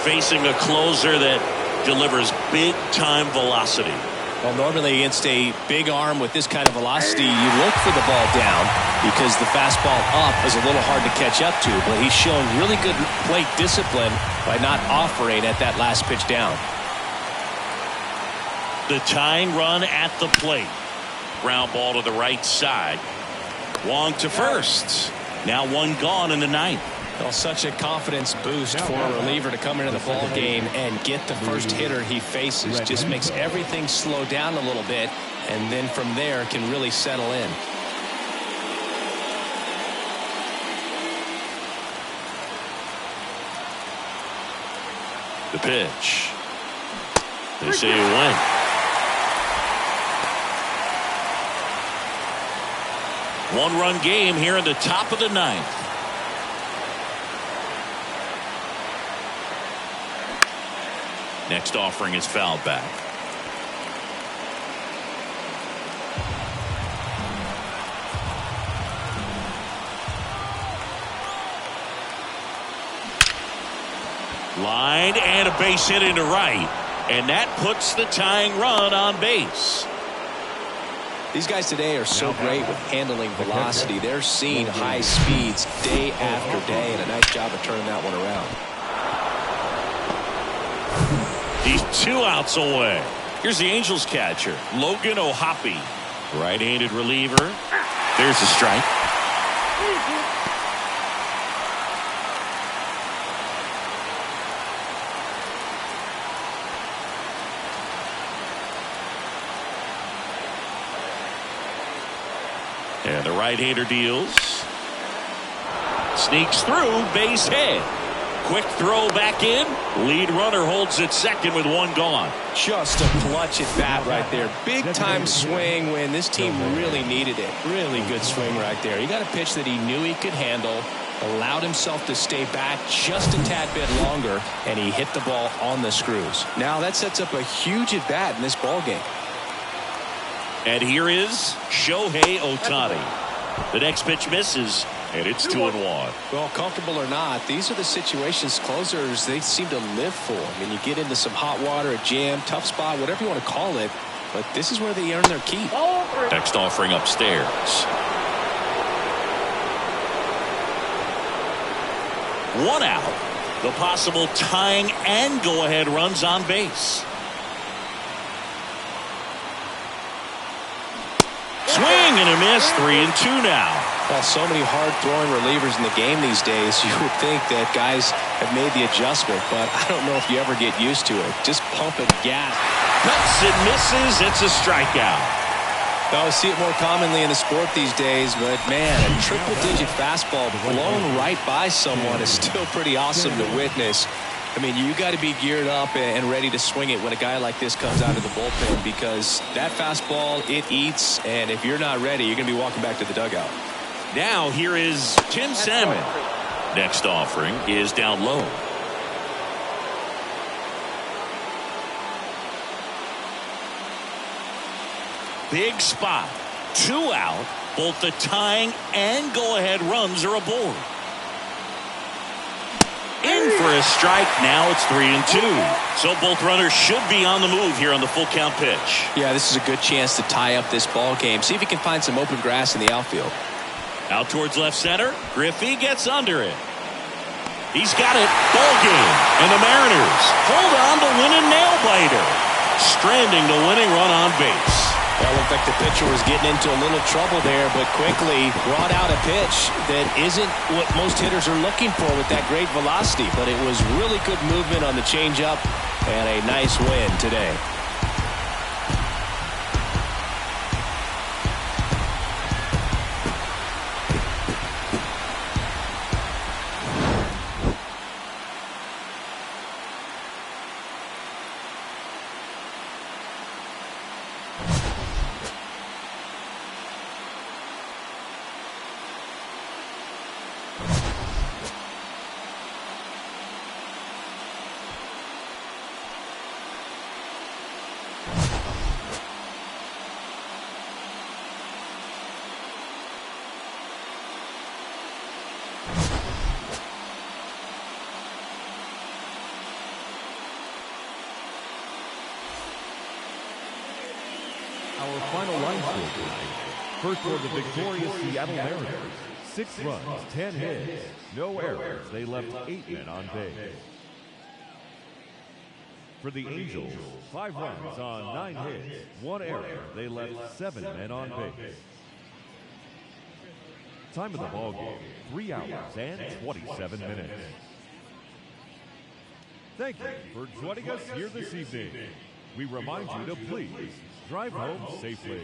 Facing a closer that delivers big-time velocity. Well, normally against a big arm with this kind of velocity, you look for the ball down because the fastball up is a little hard to catch up to, but he's shown really good plate discipline by not offering at that last pitch down. The tying run at the plate. Ground ball to the right side. Wong to first. Now one gone in the ninth. Well, such a confidence boost for a reliever to come into the ball game and get the first hitter he faces. Just makes everything slow down a little bit, and then from there can really settle in. The pitch. They say it went. One-run game here in the top of the ninth. Next offering is fouled back. Line and a base hit into right. And that puts the tying run on base. These guys today are so great with handling velocity. They're seeing high speeds day after day, and a nice job of turning that one around. He's 2 outs away. Here's the Angels catcher, Logan O'Hoppe. Right-handed reliever. There's a strike. And the right-hander deals. Sneaks through, base hit. Quick throw back in. Lead runner holds at second with 1 gone. Just a clutch at bat right there. Big time swing when this team really needed it. Really good swing right there. He got a pitch that he knew he could handle. Allowed himself to stay back just a tad bit longer, and he hit the ball on the screws. Now that sets up a huge at bat in this ball game. And here is Shohei Ohtani. The next pitch misses, and it's 2-1. Well, comfortable or not, these are the situations closers they seem to live for. I mean, you get into some hot water, a jam, tough spot, whatever you want to call it, but this is where they earn their keep. Next offering upstairs. One out. The possible tying and go-ahead runs on base. Swing and a miss. 3-2 now. Well, so many hard-throwing relievers in the game these days. You would think that guys have made the adjustment, but I don't know if you ever get used to it. Just pumping gas. Cuts and misses. It's a strikeout. I see it more commonly in the sport these days, but man, a triple-digit fastball blown right by someone is still pretty awesome to witness. I mean, you got to be geared up and ready to swing it when a guy like this comes out of the bullpen, because that fastball, it eats, and if you're not ready, you're going to be walking back to the dugout. Now here is Tim Salmon. Next offering is down low. Big spot. 2 out. Both the tying and go-ahead runs are aboard. In for a strike. Now it's 3-2. So both runners should be on the move here on the full count pitch. Yeah, this is a good chance to tie up this ball game. See if he can find some open grass in the outfield. Out towards left center. Griffey gets under it. He's got it. Ball game. And the Mariners hold on to win a nail-biter, stranding the winning run on base. Well, it looked like the pitcher was getting into a little trouble there, but quickly brought out a pitch that isn't what most hitters are looking for with that great velocity. But it was really good movement on the changeup and a nice win today. Our final line score tonight. First for the victorious Seattle Mariners. 6 runs, 10 hits, no errors. They left 8 men on base. For the Angels, 5 runs on 9 hits, 1 error. They left 7 men on base. Time of the ball game, 3 hours and 27 minutes. Thank you for joining us here this evening. We remind you to please drive home safely.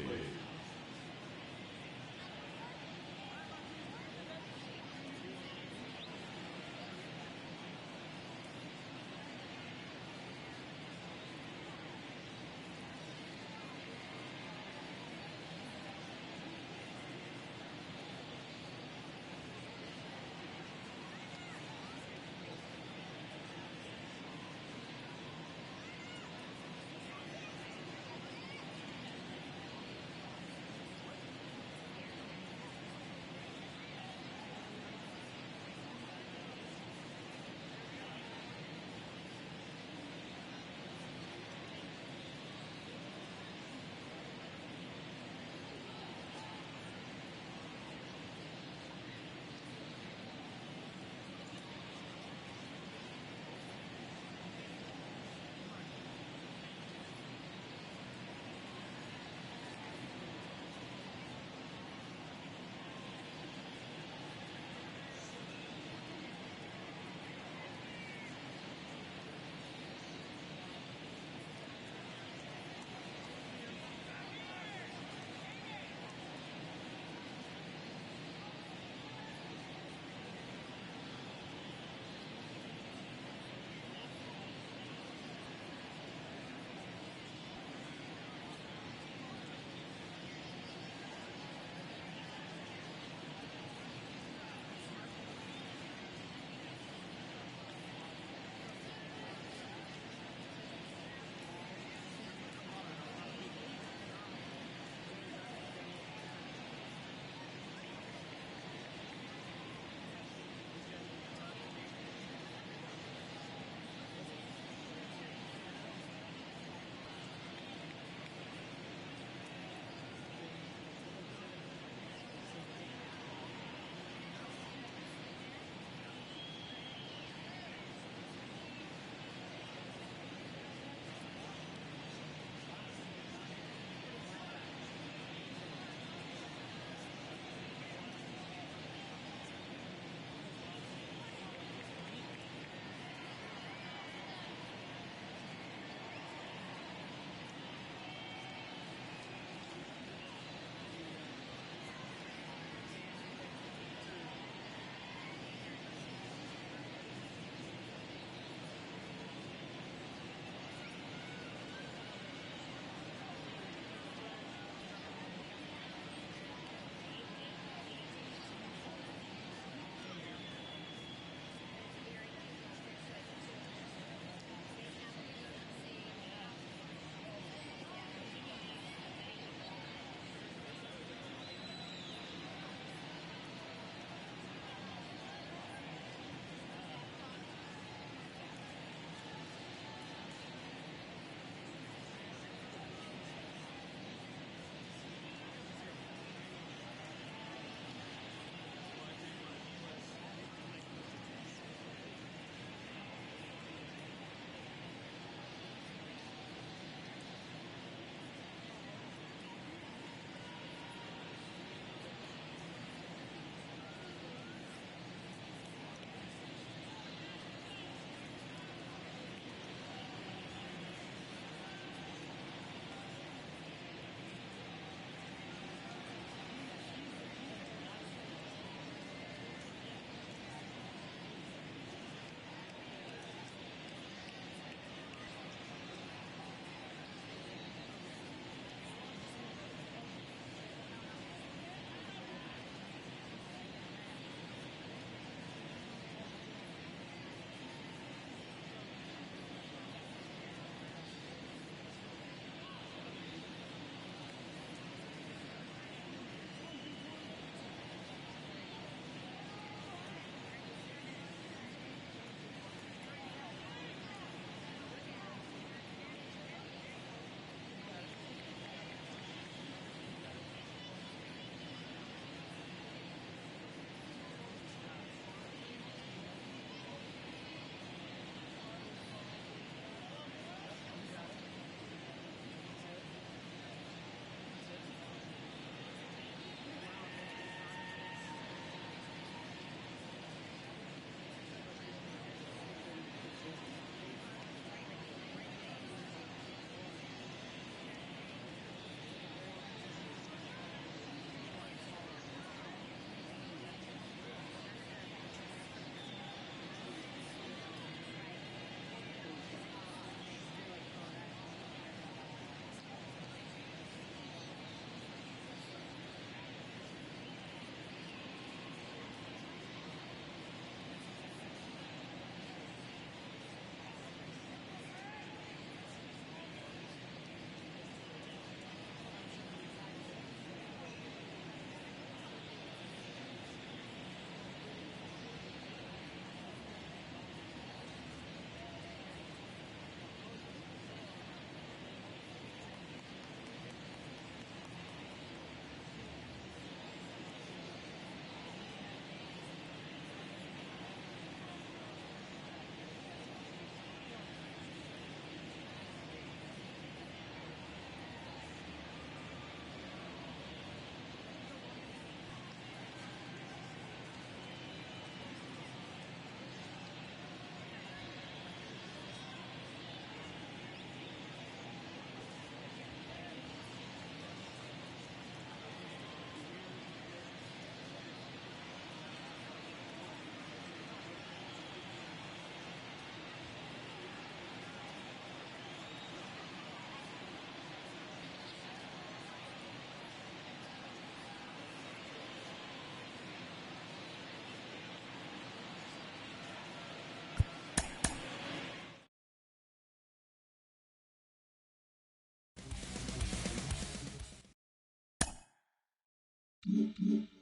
you.